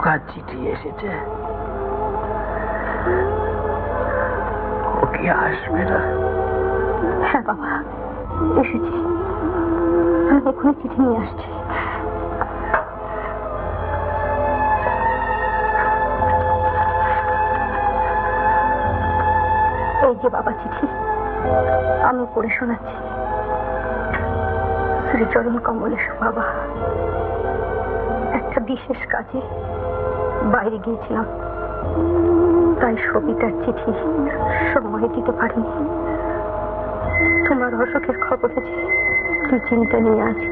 খোকার চিঠি এসেছে। ও কি আসবে না? হ্যাঁ বাবা, এসেছি। আমি এখনই চিঠি নিয়ে আসছি। এই যে বাবা চিঠি, আমি পড়ে শোনাচ্ছি। শ্রীচরণ কমলেশ বাবা, একটা বিশেষ কাজে বাইরে গিয়েছিলাম, তাই সবিতার চিঠি সময় দিতে পারিনি। তোমার অসুখের খবর আছে, কি চিন্তা নিয়ে আছি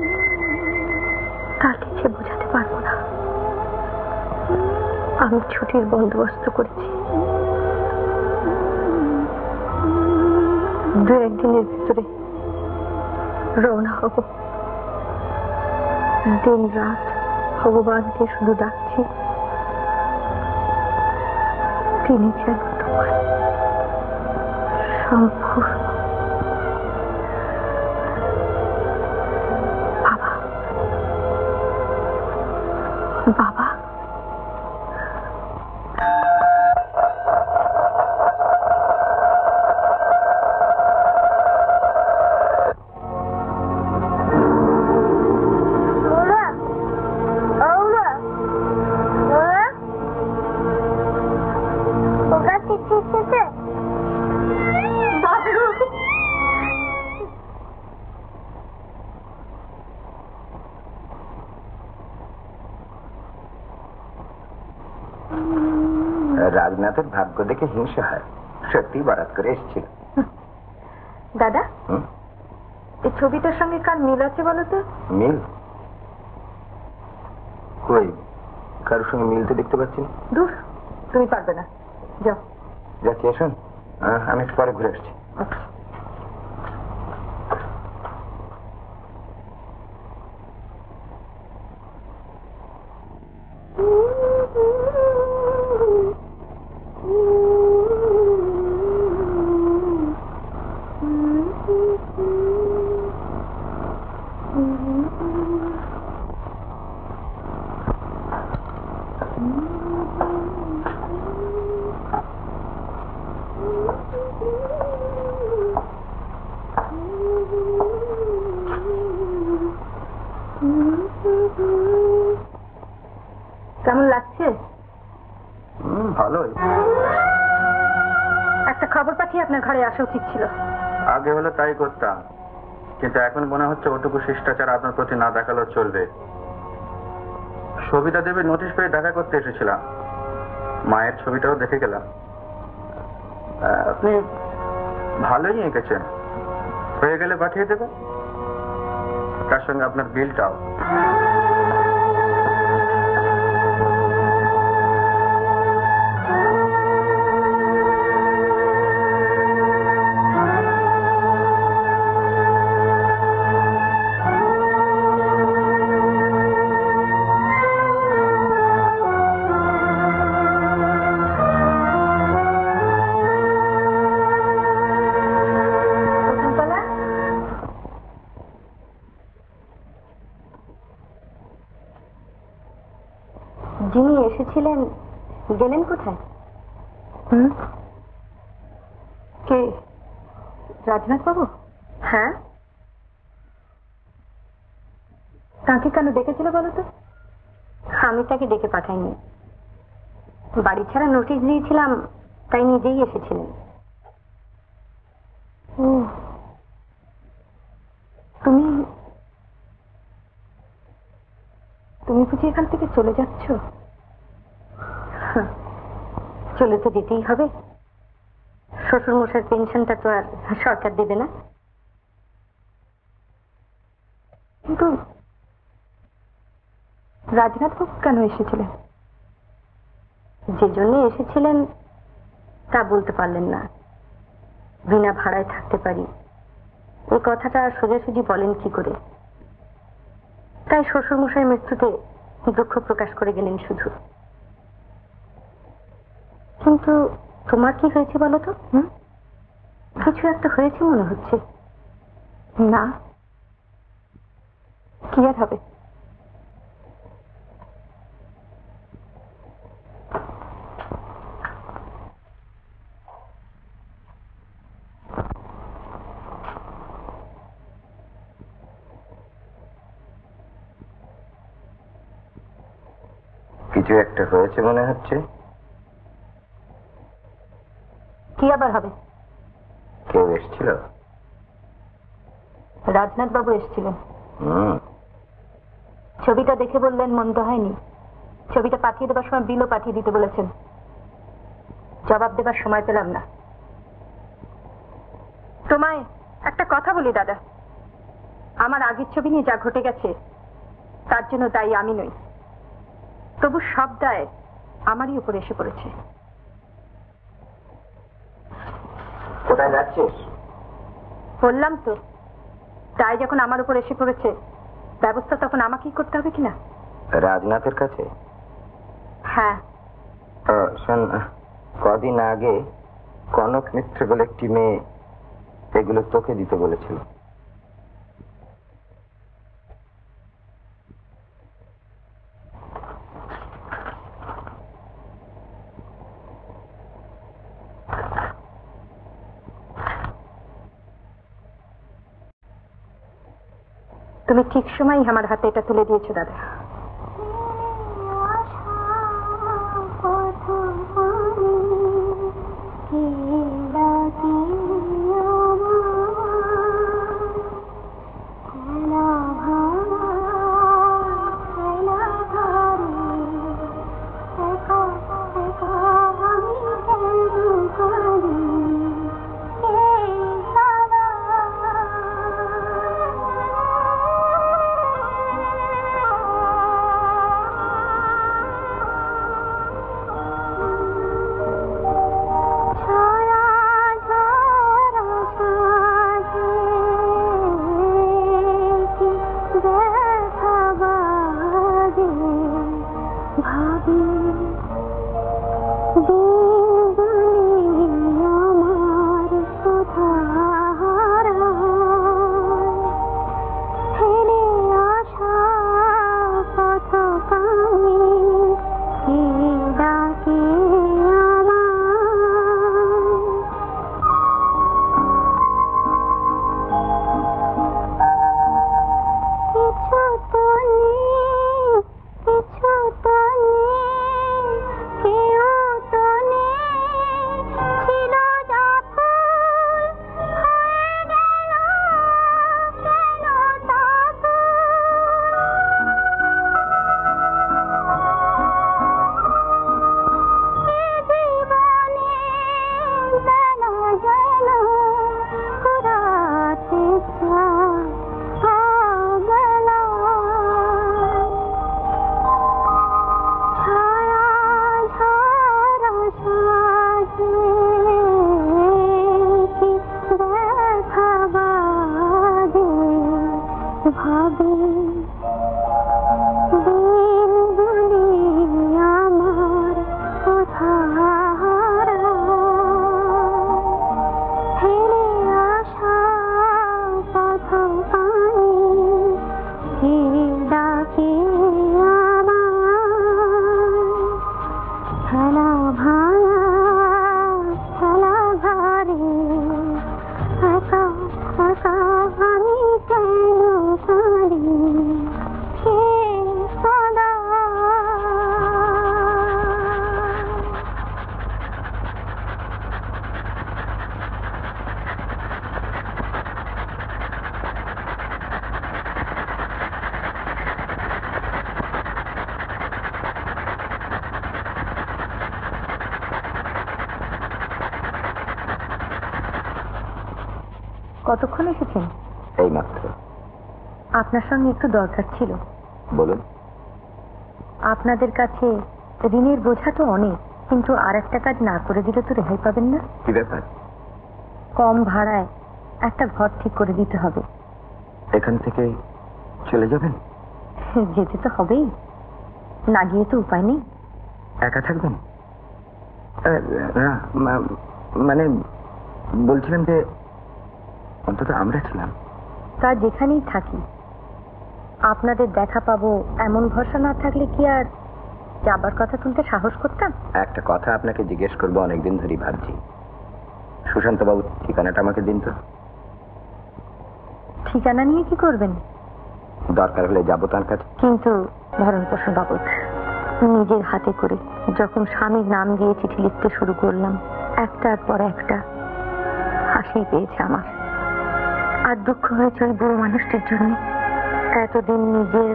তা লিখে বোঝাতে পারবো না। আমি ছুটির বন্দোবস্ত করেছি। 2-1 দিনের ভিতরে রওনা হব। দিন রাত ভগবানকে শুধু ডাকছি, তিনি যেন তোমার সম্পূর্ণ। বাবা, বাবা, রাজনাথের ভাগ্য দেখে হিংসা হয়, সত্যি বারাত করে এসেছিল। দাদা, এই ছবিটার সঙ্গে কার মিল আছে বলো তো? মিল? কই, কারোর সঙ্গে মিল তো দেখতে পাচ্ছি না। দূর, তুমি পারবে না, যাও। যাচ্ছি, আসুন, আমি একটু পরে ঘুরে আসছি। কেমন লাগছে? ভালোই। একটা খবর পাঠিয়ে আপনার ঘরে আসা উচিত ছিল। আগে হলে তাই করতাম, কিন্তু এখন মনে হচ্ছে ওটুকু শিষ্টাচার আপনার প্রতি না দেখালেও চলবে। সবিতা দেবীর নোটিশ পেয়ে দেখা করতে এসেছিলাম, মায়ের ছবিটাও দেখে গেলাম। আপনি ভালোই এঁকেছেন, হয়ে গেলে পাঠিয়ে দেবেন, তার সঙ্গে আপনার বিলটাও। যিনি এসেছিলেন গেলেন কোথায়? কে? রাজনাথ বাবু? হ্যাঁ। তাকে কেন ডেকেছিল বলো তো? আমি তাকে ডেকে পাঠাইনি, বাড়ি ছাড়া নোটিশ দিয়েছিলাম, তাই নিজেই এসেছিলেন। ও, তুমি তুমি বুঝি এখান থেকে চলে যাচ্ছ? চলে তো যেতেই হবে, শ্বশুর মশাইয়ের পেনশনটা তো আর সরকার দেবে না। কিন্তু রাজনাথ বাবু কেন এসেছিলেন? যে জন্য এসেছিলেন তা বলতে পারলেন না। বিনা ভাড়ায় থাকতে পারি, এই কথাটা সোজাসুজি বলেন কি করে? তাই শ্বশুর মশাই মৃত্যুতে দুঃখ প্রকাশ করে গেলেন শুধু। কিন্তু তোমার কি হয়েছে বলো তো? কিছু একটা হয়েছে মনে হচ্ছে। না, কি আর হবে? কিছু একটা হয়েছে মনে হচ্ছে। কি আবার হবে? কেউ এসেছিল? রাজনাথ বাবু এসেছিলেন। হুম। ছবিটা দেখে বললেন মন্দ হয়নি। ছবিটা পাঠিয়ে দেবার সময় বিলও পাঠিয়ে দিতে বলেছেন। জবাব দেবার সময় পেলাম না। তোমায় একটা কথা বলি দাদা, আমার আগের ছবি নিয়ে যা ঘটে গেছে তার জন্য দায়ী আমি নই, তবু সব দায় আমারই উপরে এসে পড়েছে। কোথায় যাচ্ছিস? বললাম তো, দায় যখন আমার উপর এসে পড়েছে, ব্যবস্থা তখন আমাকেই করতে হবে কিনা। রাজনাথের কাছে? হ্যাঁ। শোন, কদিন আগে কনক মিত্র বলে একটি মেয়ে এগুলো তোকে দিতে বলেছিল। তুমি ঠিক সময় আমার হাতে এটা তুলে দিয়েছো দাদা। কতক্ষণ এসেছেন? এই মাত্র। আপনার সঙ্গে একটু দরকার ছিল। বলুন। আপনাদের কাছে ঋণের বোঝা তো অনেক, কিন্তু আর একটা কাজ না করে দিলে তো রেহাই পাবেন না। কি ব্যাপার? কম ভাড়ায় একটা ঘর ঠিক করে দিতে হবে। এখান থেকে চলে যাবেন? যেতে তো হবেই, না গিয়ে তো উপায় নেই। একা থাকবেন? না, মানে বলছিলাম যে অন্তত আমরা ছিলাম। তা যেখানেই থাকি আপনাদের দেখা পাবো এমন ভরসা না থাকলে কি আর যাবার কথা তুলতে সাহস করতাম? একটা কথা আপনাকে জিজ্ঞেস করবো, অনেকদিন ধরেই ভাবছি। সুশান্ত বাবুর ঠিকানাটা আমাকে দিন তো। ঠিকানা নিয়ে কি করবেন? দরকার হলে যাবো তার কাছে। কিন্তু ভরণ পোষণ বাবদ। নিজের হাতে করে যখন স্বামীর নাম দিয়ে চিঠি লিখতে শুরু করলাম, একটার পর একটা হাসি পেয়েছে আমার। আর দুঃখ হয়েছে ওই বুড়ো মানুষটির জন্য। এতদিন নিজের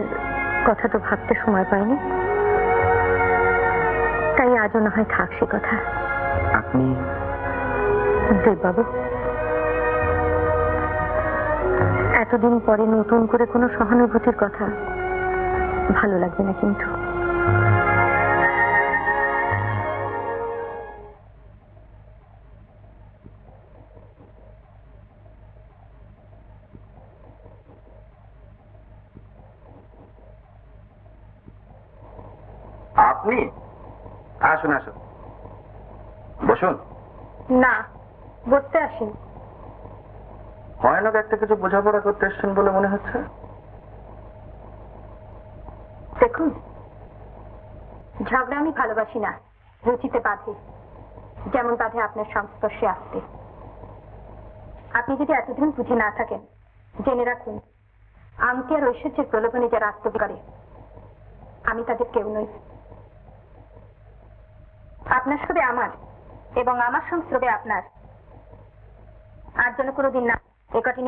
কথা তো ভাবতে সময় পাইনি, তাই আজও না হয় থাক সে কথা। আপনি দেববাবু, এতদিন পরে নতুন করে কোনো সহানুভূতির কথা ভালো লাগবে না কিন্তু। আপনি আসুন আসুন, বসুন। না, বসতে আসেন। ভয়ানক একটা কিছু বোঝাপড়া করতে এসছেন বলে মনে হচ্ছে। দেখুন, ঝগড়া আমি ভালোবাসি না, রুচিতে বাধে, যেমন বাধে আপনার সংস্পর্শে আসতে। আপনি যদি এতদিন বুঝে না থাকেন, জেনে রাখুন, আংটি আর ঐশ্বর্যের প্রলোভনে যারা আত্মবি করে, আমি তাদের কেউ নই। আপনার স্রোবে আমার এবং আমার সংস্রবে আপনার, আর যেন কোনোদিন না একটি।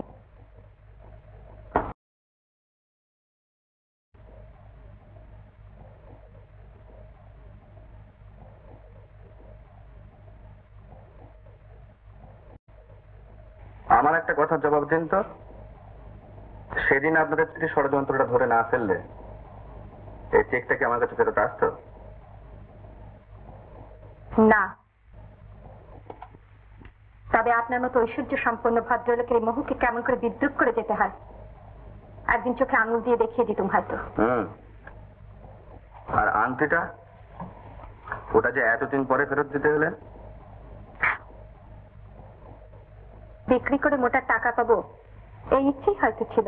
আমার একটা কথার জবাব দিন তো, সেদিন আপনাদের থেকে ষড়যন্ত্রটা ধরে না ফেললে এই চেকটা কি আমার কাছে ফেরত আসতো? না, তবে আপনার মতো ঐশ্বর্য সম্পন্ন ভদ্রলোকের মোহকে কেমন করে বিদ্রুপ করে যেতে হয় একদিন চোখে আঙুল দিয়ে দেখিয়ে দিতুম হয়তো। আর আংটিটা, ওটা যে এতদিন পরে ফেরত দিতে হলেন? বিক্রি করে মোটা টাকা পাবো এই ইচ্ছেই হয়তো ছিল।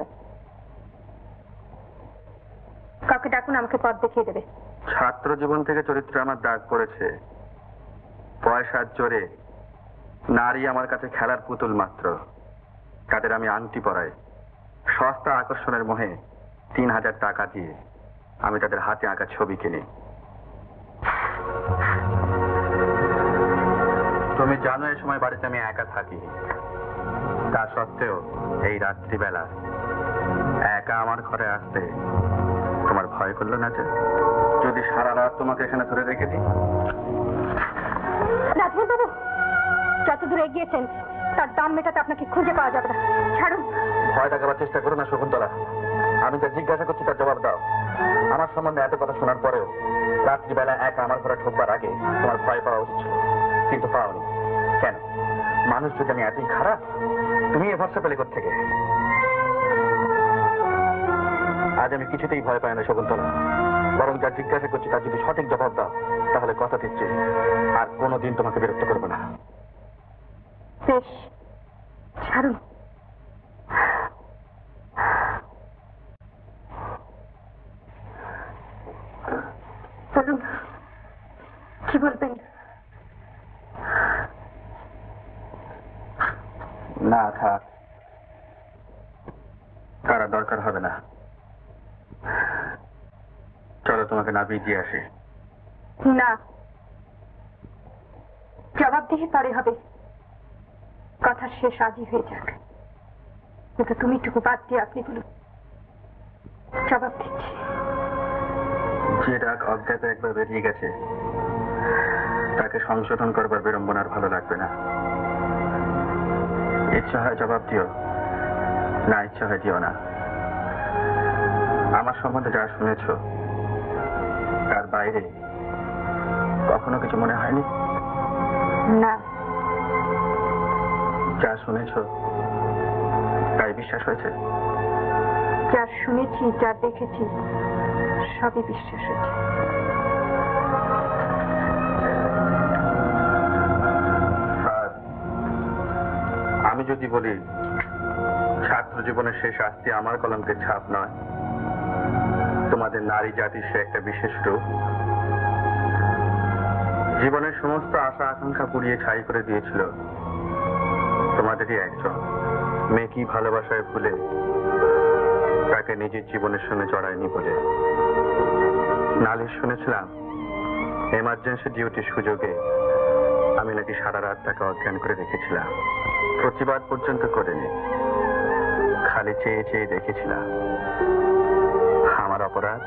কাউকে ডাকুন, আমাকে পথ দেখিয়ে দেবে। ছাত্র জীবন থেকে চরিত্রে আমার দাগ পড়েছে। পয়সার জোরে নারী আমার কাছে খেলার পুতুল মাত্র। তাদের আমি আংটি পরাই, সস্তা আকর্ষণের মোহে 3000 টাকা দিয়ে আমি তাদের হাতে আঁকা ছবি কিনি। তুমি জানো এই সময় বাড়িতে আমি একা থাকি, তা সত্ত্বেও এই রাত্রিবেলা একা আমার ঘরে আসতে তোমার ভয় করলো না? যে যদি সারা রাত তোমাকে এখানে ধরে রেখে দিই? বাবু, যত দূর এগিয়েছেন তার দাম মেটাতে আপনাকে খুঁজে পাওয়া যাবে না। ছাড়ুন। ভয় দেখাবার চেষ্টা করো না শকুন্তলা। আমি যা জিজ্ঞাসা করছি তার জবাব দাও। আমার সম্বন্ধে এত কথা শোনার পরেও রাত্রিবেলা একা আমার ঘরে ঢুকবার আগে তোমার ভয় পাওয়া উচিত ছিল, কিন্তু পাওনি কেন? মানুষ যদি আমি এতই খারাপ, তুমি এ ভরসা পেলে কোত্থেকে? আজ আমি কিছুতেই ভয় পাই না শকুন্তলা, বরং যা জিজ্ঞাসা করছি তার যদি সঠিক জবাব দাও তাহলে কথা দিচ্ছি আর কোনোদিন তোমাকে বিরক্ত করবো না। বেশ, ছাড়ুন। বলুন, কি বলবেন? না থাক, তারা দরকার হবে না। চলো তোমাকে না ভিজিয়ে আসি। না, জবাবদিহি পরে হবে, কথা শেষ আজই হয়ে যাক। কিন্তু তুমি টুকু বাদ দিয়ে আপনি বলুন, জবাব দিচ্ছি। যে রাগ অজ্ঞাতে একবার বেরিয়ে গেছে তাকে সংশোধন করবার বিড়ম্বনার ভালো লাগবে না। ইচ্ছা হয় জবাব দিও, না ইচ্ছা হয় দিও না। আমার সম্বন্ধে যা শুনেছ তার বাইরে কখনো কিছু মনে হয়নি? না, যা শুনেছ তাই বিশ্বাস হয়েছে? যা শুনেছি, যা দেখেছি, সবই বিশ্বাস হয়েছে। আমি যদি বলি ছাত্র জীবনের শেষ শাস্তি আমার কলঙ্কের ছাপ নয়, তোমাদের নারী জাতির সে একটা বিশেষ রূপ, জীবনের সমস্ত আশা আকাঙ্ক্ষা পুড়িয়ে ছাই করে দিয়েছিল তোমাদেরই একজন মেয়েকে ভালোবাসায় ভুলে তাকে নিজের জীবনের সঙ্গে জড়ায়নি বলে। নালিশ শুনেছিলাম এমার্জেন্সি ডিউটির সুযোগে আমি নাকি সারা রাত তাকে অজ্ঞান করে রেখেছিলাম। প্রতিবাদ পর্যন্ত করিনি, খালি চেয়ে চেয়ে দেখেছিলাম। আমার অপরাধ,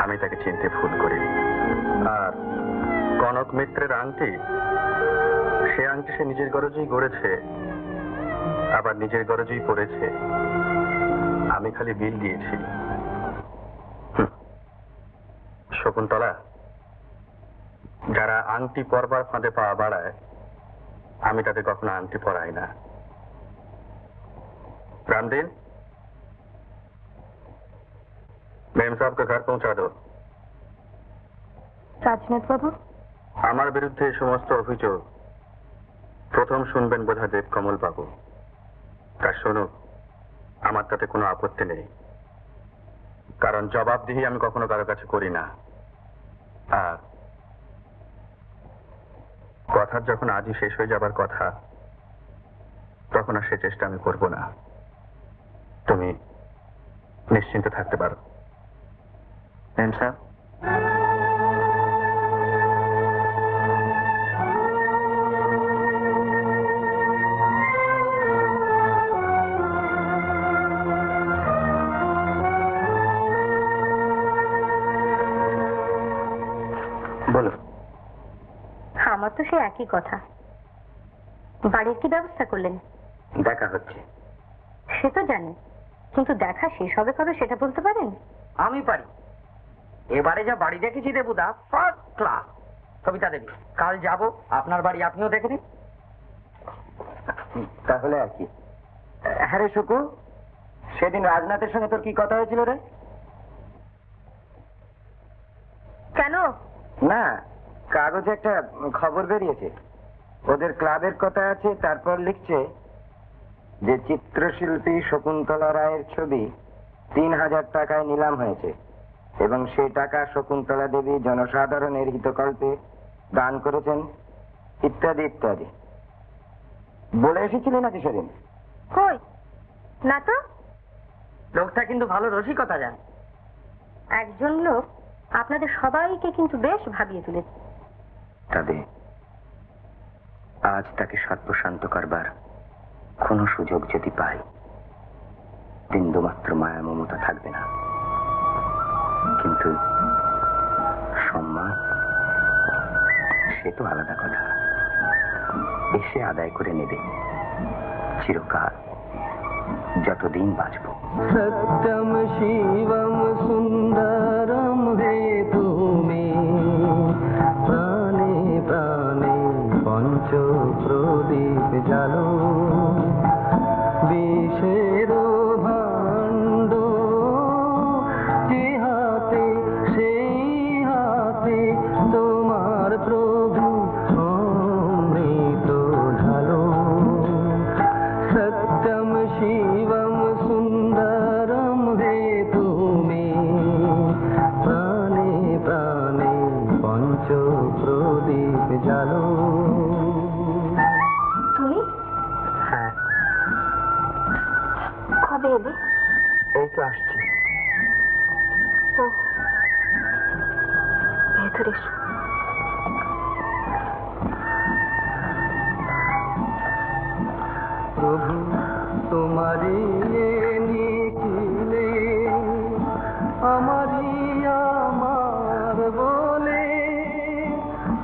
আমি তাকে চিনতে ভুল করিনি। আর কনক মিত্রের আংটি, সে আংটি সে নিজের গরজেই গড়েছে, আবার নিজের গরজেই পড়েছে। আমি খালি বিল দিয়েছি। শকুন্তলা, যারা আংটি পরবার ফাঁদে পা বাড়ায়, আমি তাদের কখনো আংটি পরাই না। रामदीन, मेम साहब के घर पहुंचा दो। রাজনাথ বাবু, আমার বিরুদ্ধে এই সমস্ত অভিযোগ প্রথম শুনবেন বোধহয় দেবকমল বাবু। তার শুনুক, আমার তাতে কোনো আপত্তি নেই, কারণ জবাবদিহি আমি কখনো কারো কাছে করি না। আর কথার যখন আজই শেষ হয়ে যাবার কথা, তখন আর সে চেষ্টা আমি করব না। তুমি নিশ্চিন্ত থাকতে পারো। মেম সাহেব, বলো। আমার তো সে একই কথা। বাড়ির কি ব্যবস্থা করলেন? দেখা হচ্ছে। সে তো জানি, কিন্তু দেখা শেষ হবে কবে সেটা বলতে পারেন? আমি পারি। এবারে যা বাড়ি দেখেছি দেবুদা, ফার্স্ট ক্লাস। কবিতা দেবী, কাল যাব আপনার বাড়ি, আপনিও দেখে নিন। তাহলে আর কি? হ্যাঁ রে শুকু, সেদিন রাজনাথের সঙ্গে তোর কি কথা হয়েছিল রে? কেন? না, কাগজে একটা খবর বেরিয়েছে, ওদের ক্লাবের কথা আছে। তারপর লিখছে যে চিত্রশিল্পী শকুন্তলা রায়ের ছবি ৩,০০০ টাকায় নিলাম হয়েছে এবং সেই টাকা শকুন্তলা দেবী জনসাধারণের হিতকল্পে দান করেছেন, ইত্যাদি ইত্যাদি বলে এসেছিলেন নাকি সেদিন? কই না তো। লোকটা কিন্তু ভালো রসিকতা জানে। একজন লোক আপনাদের সবাইকে কিন্তু বেশ ভাবিয়ে তুলেছে। তবে আজ তাকে সর্বশান্ত করবার কোন সুযোগ যদি পাই, বিন্দুমাত্র মায়া মমতা থাকবে না, কিন্তু সম্মান সে তো আলাদা কথা, এসে আদায় করে নেবে চিরকাল, যতদিন বাঁচব। সত্যম শিবম সুন্দরম হে তুমি, প্রাণে প্রাণে পঞ্চ প্রদীপ জালো, বিষের ভাণ্ড যে হাতে সেই হাতে তোমার প্রভু অমৃত ঢালো। সত্যম শিবম সুন্দরম হে তুমি, প্রাণে প্রাণে পঞ্চ প্রদীপ জালো। তুমি হ্যাঁ, কবে এলে? এই তো আসছি। ও, ভেতরে এসো। প্রভু তোমারি নিখিলে আমারি আমার বলে,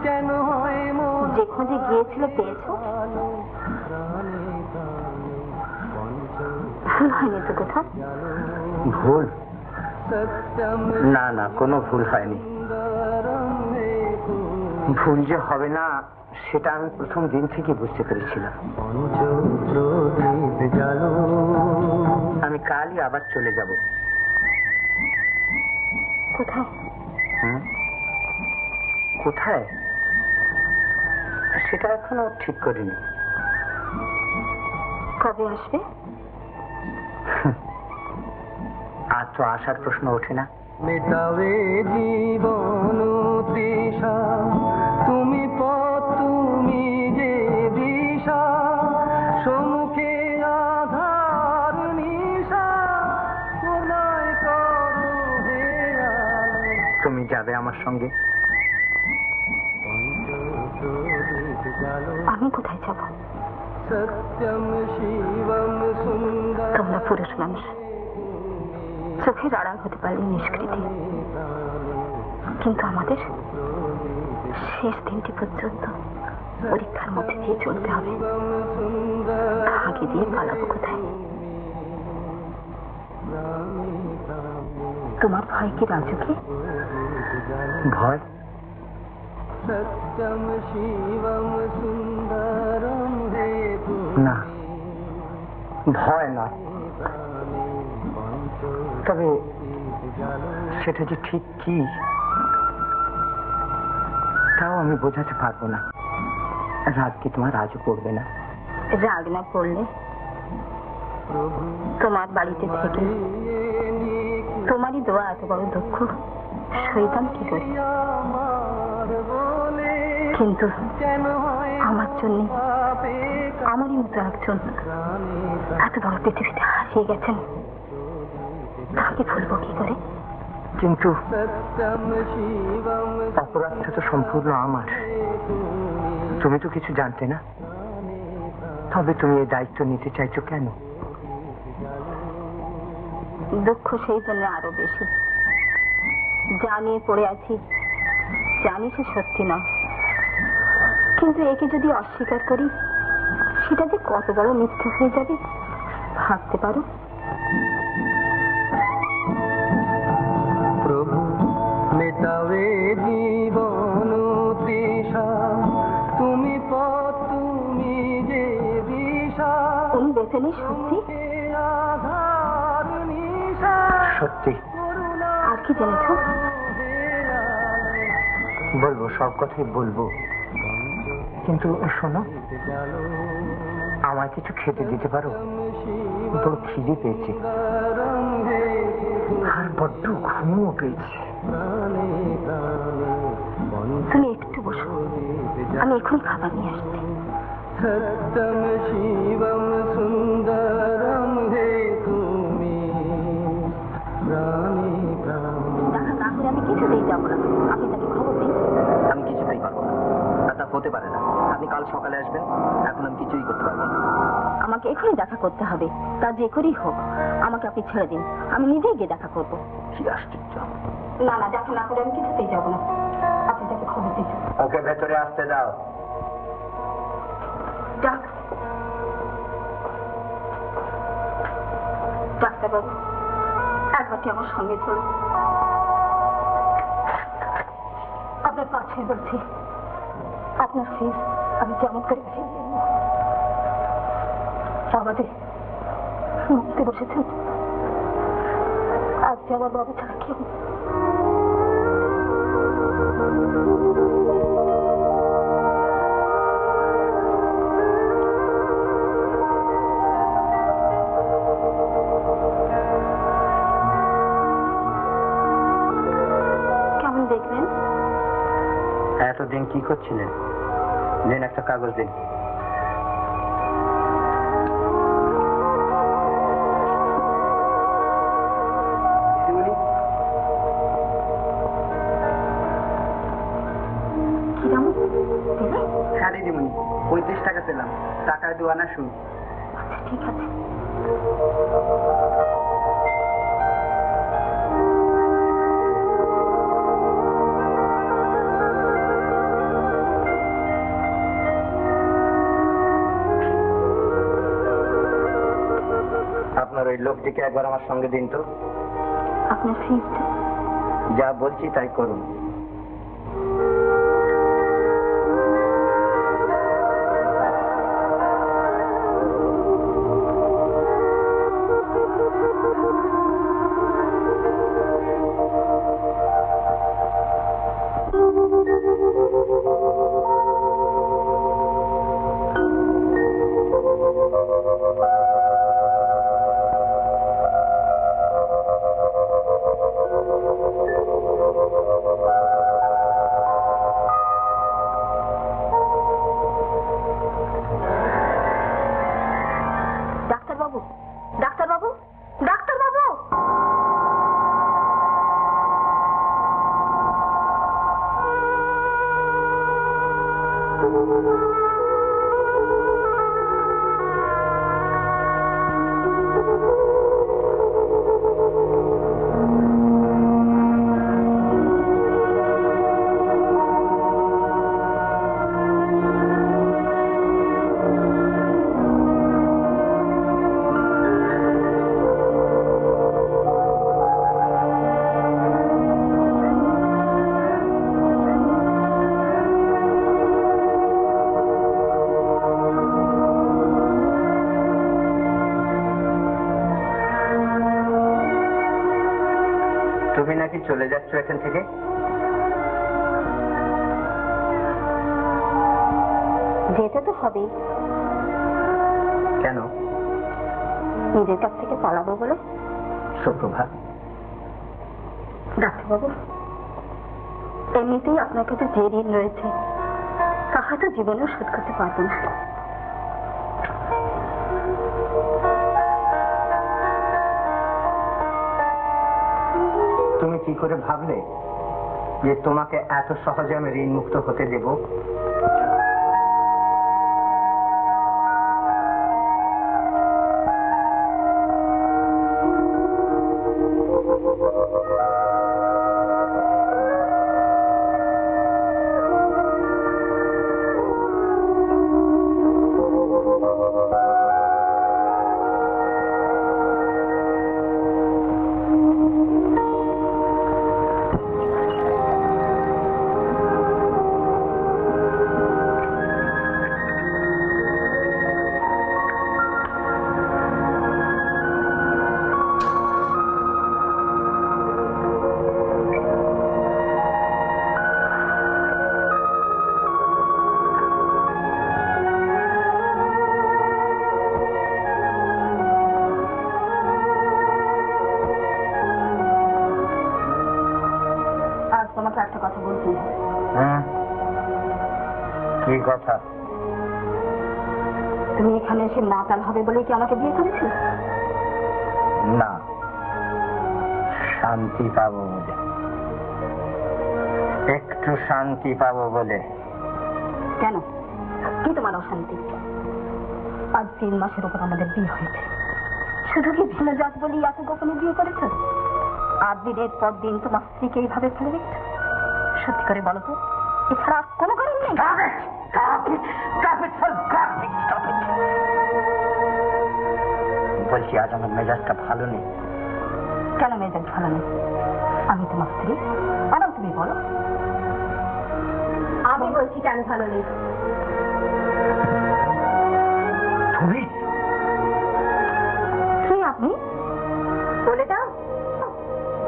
কেন হয় মন যে খোঁজে গিয়েছিল পেয়েছো? প্রাণে প্রাণে পঞ্চ ভুল হয়নি তো কোথাও? ভুল? সত্যম না না, কোনো ভুল হয়নি। সুন্দরম হে তুমি, ভুল যে হবে না সেটা আমি প্রথম দিন থেকে বুঝতে পেরেছিলাম। পঞ্চ প্রদীপ জালো। আমি কালই আবার চলে যাব। কোথায়? হুম? কোথায় সেটা এখনো ঠিক করিনি। কবে আসবে? আর তো আসার প্রশ্ন ওঠে না। মেটাবে জীবন তৃষা, তুমি পথ তুমি যে দিশা, সম্মুখে আধার নিশা, তোমায় করো হে আলো, সঙ্গে? আমি কোথায় যাব? তোমরা পুরুষ মানুষ, চোখের আড়াল হতে পারলে নিষ্কৃতি, কিন্তু আমাদের শেষ দিনটি পর্যন্ত পরীক্ষার মধ্যে দিয়ে চলতে হবে। ফাঁকি দিয়ে পালাবো কোথায়? তোমার ভয় কি রাজুকে? ভয়? না, ভয় না। তবে সেটা যে ঠিক কি তাও আমি বোঝাতে পারবো না। রাত কি তোমার রাজু করবে না? রাগ না করলে তোমার বাড়িতে থেকে তোমারই দেওয়া এত বড় দুঃখ সইতাম কি করে? কিন্তু আমার জন্য আমারই মতো একজন এত বড় পৃথিবীতে হারিয়ে গেছেন, তাকে ভুলবো কি করে? কিন্তু অপরাধটা তো সম্পূর্ণ আমার। তুমি তো কিছু জানতে না, তবে তুমি এই দায়িত্ব নিতে চাইছো কেন? দুঃখ সেই জন্য আরো বেশি। যা নিয়ে পড়ে আছি জানি সে সত্যি নয়, কিন্তু একে যদি অস্বীকার করি সেটা যে কত বড় মিথ্যা হয়ে যাবে ভাবতে পারো? প্রভু মেটাবে জীবন তৃষা, তুমি পথ তুমি যে দিশা। উনি বেঁচে নেই সত্যি? সত্যি। আর কি জেনেছো? বলবো, সব কথাই বলবো, কিন্তু শোনো, আমায় কিছু খেতে দিতে পারো? বড় খিদে পেয়েছে আর বড্ড ঘুমও পেয়েছে। তুমি একটু বসো, আমি এখন খাবার নিয়ে আসছি। সত্যম শিবম সুন্দরম হে তুমি প্রাণী প্রাণী। দেখা না করে আমি কিছুতেই যাবো না। আপনি তাকে খবর দিন। আমি কিছুতেই পারবো না, তা হতে পারে না। আপনি কাল সকালে আসবেন, এখন আমি কিছুই করতে পারবো না। আমাকে এখনই দেখা করতে হবে, তা যে করেই হোক। আমাকে আপনি ছেড়ে দিন, আমি নিজেই গিয়ে দেখা করবো। কি আশ্চর্য! না না, দেখা না করে আমি কিছুতেই যাবো না। আপনি তাকে খবর দিন। ওকে ভেতরে আসতে দাও। ডাক্তারবাবু, একবারটি আমার সঙ্গে চলুন। আপনার পাশে বলছি, আপনার ফিস আমি যেমন করে আমাদের মুক্তি বসেছেন। আজ যে আমার বাবা ছাড়া কেউ। কেমন দেখলেন? এতদিন কি করছিলেন? দিন একটা কাগজ দিন। হ্যাঁ দিদিমণি, 35 টাকা পেলাম, টাকায় দোয়ানা শুরু। আচ্ছা ঠিক আছে। আপনার ওই লোকটিকে একবার আমার সঙ্গে দিন তো। আপনার ফিসটা? যা বলছি তাই করুন। তুমি নাকি চলে যাচ্ছ এখান থেকে? যেতে তো হবেই। কেন? নিজের কাছ থেকে পালাবো বলে। সুপ্রভা, ডাক্তারবাবু, এমনিতেই আপনার কাছে যে ঋণ রয়েছে তা হয়তো জীবনেও শোধ করতে পারবো না। তুমি কি করে ভাবলে যে তোমাকে এত সহজে আমি ঋণ মুক্ত হতে দেব? তোমাকে একটা কথা বলছি। কি কথা? তুমি এখানে এসে মাতাল হবে বলে কি আমাকে বিয়ে করেছিলে? না, শান্তি পাবো বলে, একটু শান্তি পাবো বলে। কেন? কি তোমার অশান্তি? আজ 3 মাসের উপর আমাদের বিয়ে হয়েছে, শুধু কি ভিন্ন জাত বলি এত গোপনে বিয়ে করেছ? আর দিনের পর দিন তোমার স্ত্রীকে এইভাবে ফেলে দিচ্ছ? সত্যি করে বলো তো, এছাড়া আর কোনো কারণ নেই? বলছি, আজ আমার মেজাজটা ভালো নেই। কেন মেজাজ ভালো নেই? আমি তোমার স্ত্রী, আরাম তুমি বলো। আমি বলছি কেন ভালো নেই। তুমি কি আপনি? বলে দাও,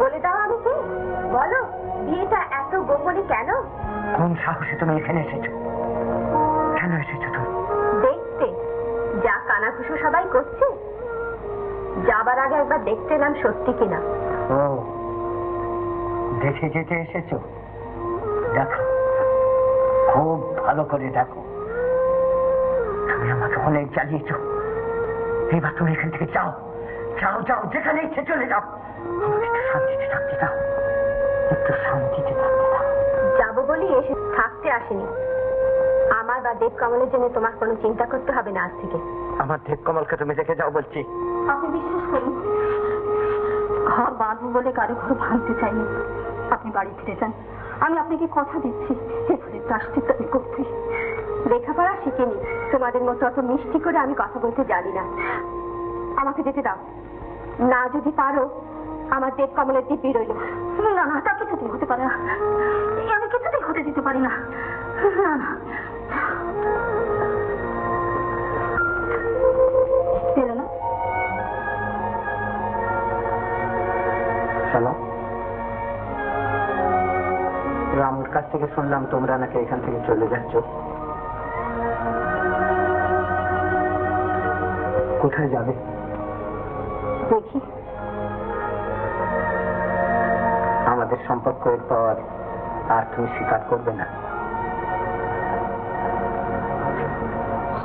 বলে দাও আমি কি? বলো, বিয়েটা এত গোপনে কেন? কোন সাহসে তুমি এখানে এসেছো? কেন এসেছো তুমি? দেখতে যা কানাঘুষো সবাই করছে, যাবার আগে একবার দেখতে এলাম সত্যি কিনা। ও, দেখে যেতে এসেছো? দেখো, খুব ভালো করে দেখো। তুমি আমাকে অনেক জ্বালিয়েছো, এবার তুমি এখান থেকে যাও, যাও যাও, যেখানে ইচ্ছে চলে যাও। আমাকে একটু শান্তিতে থাকতে দাও, একটু শান্তিতে থাকতে দাও। যাবো বলি এসে থাকতে আসেনি। আমার বা দেব কমলের জন্য তোমার কোনো চিন্তা করতে হবে না আজ থেকে। আমার দেব কমলকে তুমি রেখে যাও বলছি। আপনি বিশ্বাস করুন, ঘর বাঁধবো বলে কারো ঘর ভাঙতে চাইনি। আপনি বাড়ি ফিরে যান, আমি আপনাকে কথা দিচ্ছি এবারে প্রায়শ্চিত্ত আমি করছি। লেখাপড়া শিখিনি, তোমাদের মতো অত মিষ্টি করে আমি কথা বলতে জানি না। আমাকে যেতে দাও, না যদি পারো আমার দেব কমলের দিব্যি রইল। না না, তা কিছুতেই হতে পারে না, আমি কিছুতেই হতে দিতে পারি না। না না, পেলো না। শোনো, রামুর কাছ থেকে শুনলাম তোমরা নাকি এখান থেকে চলে যাচ্ছ। কোথায় যাবে? দেখি, আমাদের সম্পর্কের পর আর তুমি স্বীকার করবে না?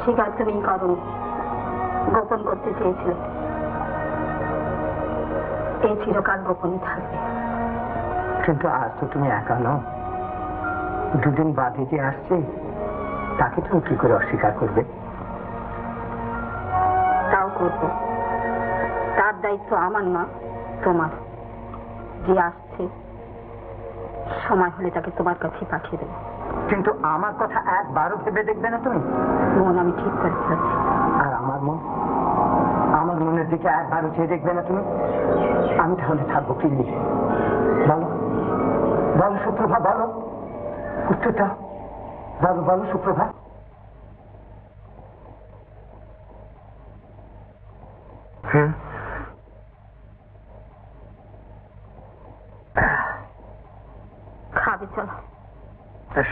স্বীকার তুমি করো, গোপন করতে চেয়েছিলে, এই চিরকাল গোপনই থাকবে। কিন্তু আজ তো তুমি একা নও, দুদিন বাদে যে আসছে তাকে তুমি কি করে অস্বীকার করবে? তাও করব, তার দায়িত্ব আমার না তোমার। যে আসছে সময় হলে তাকে তোমার কাছে পাঠিয়ে দেবো। কিন্তু আমার কথা একবারও ভেবে দেখবে না তুমি? মন আমি ঠিক করে ফেলেছি। আর আমার মন, আমার মনের দিকে একবারও চেয়ে দেখবে না তুমি? আমি তাহলে থাকবো কি লিখে? বলো বলো সুপ্রভা, বলো, উত্তর দাও, বলো বলো সুপ্রভা। খাবে চলো।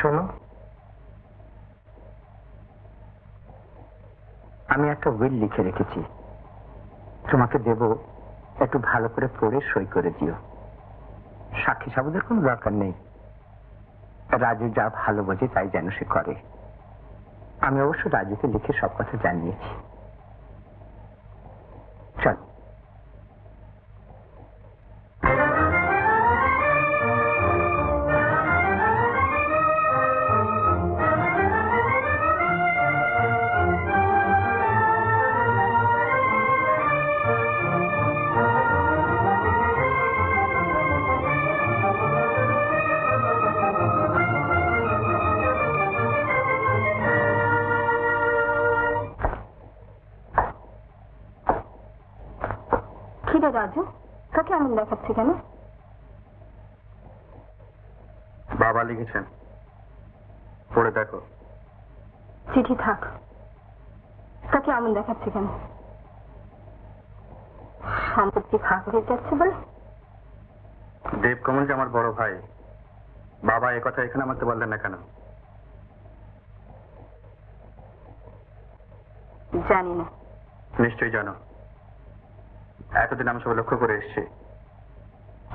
শোনো, আমি একটা উইল লিখে রেখেছি, তোমাকে দেব, একটু ভালো করে পড়ে সই করে দিও। সাক্ষী সাবুদের কোনো দরকার নেই, রাজু যা ভালো বোঝে তাই যেন সে করে। আমি অবশ্য রাজুকে লিখে সব কথা জানিয়েছি। চল। রাজু, তোকে এমন দেখাচ্ছে কেন? বাবা লিখেছেন, পড়ে দেখো। চিঠি থাক, তোকে এমন দেখাচ্ছে কেন? সম্পত্তি ভাগ হয়ে যাচ্ছে বলে? দেবকমল যে আমার বড় ভাই, বাবা এ কথা এখানে আমাকে বললেন না কেন? জানি না। নিশ্চয়ই জানো। এতদিন আমি সব লক্ষ্য করে এসেছি,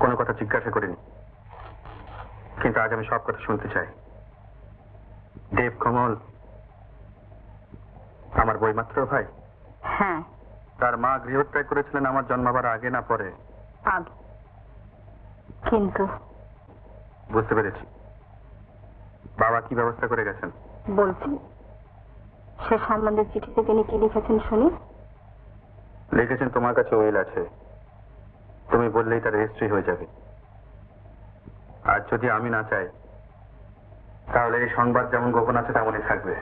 কোনো কথা জিজ্ঞাসা করিনি, কিন্তু আজ আমি সব কথা শুনতে চাই। দেবকমল আমার বইমাত্র ভাই। হ্যাঁ। তার মা গৃহত্যাগ করেছিলেন আমার জন্মাবার আগে না পরে? আগে। কিন্তু বুঝতে পেরেছি। বাবা কি ব্যবস্থা করে গেছেন? বলছি, সে সম্বন্ধে চিঠিতে তিনি কি লিখেছেন শুনি। লিখেছেন তোমার কাছে উইল আছে, তুমি বললেই তার রেজিস্ট্রি হয়ে যাবে। আর যদি আমি না চাই, তাহলে এই সংবাদ যেমন গোপন আছে তেমনই থাকবে।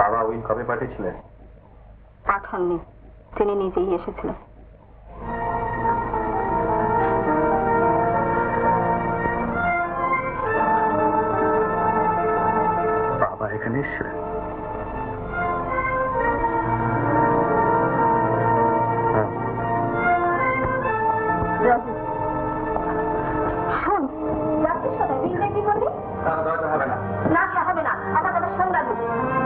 বাবা উইল কবে পাঠিয়েছিলেন? পাঠাননি, তিনি নিজেই এসেছিলেন। বাবা এখানে এসেছিলেন? হবে না। না, সে হবে না। আমার কথা শোন রাজু,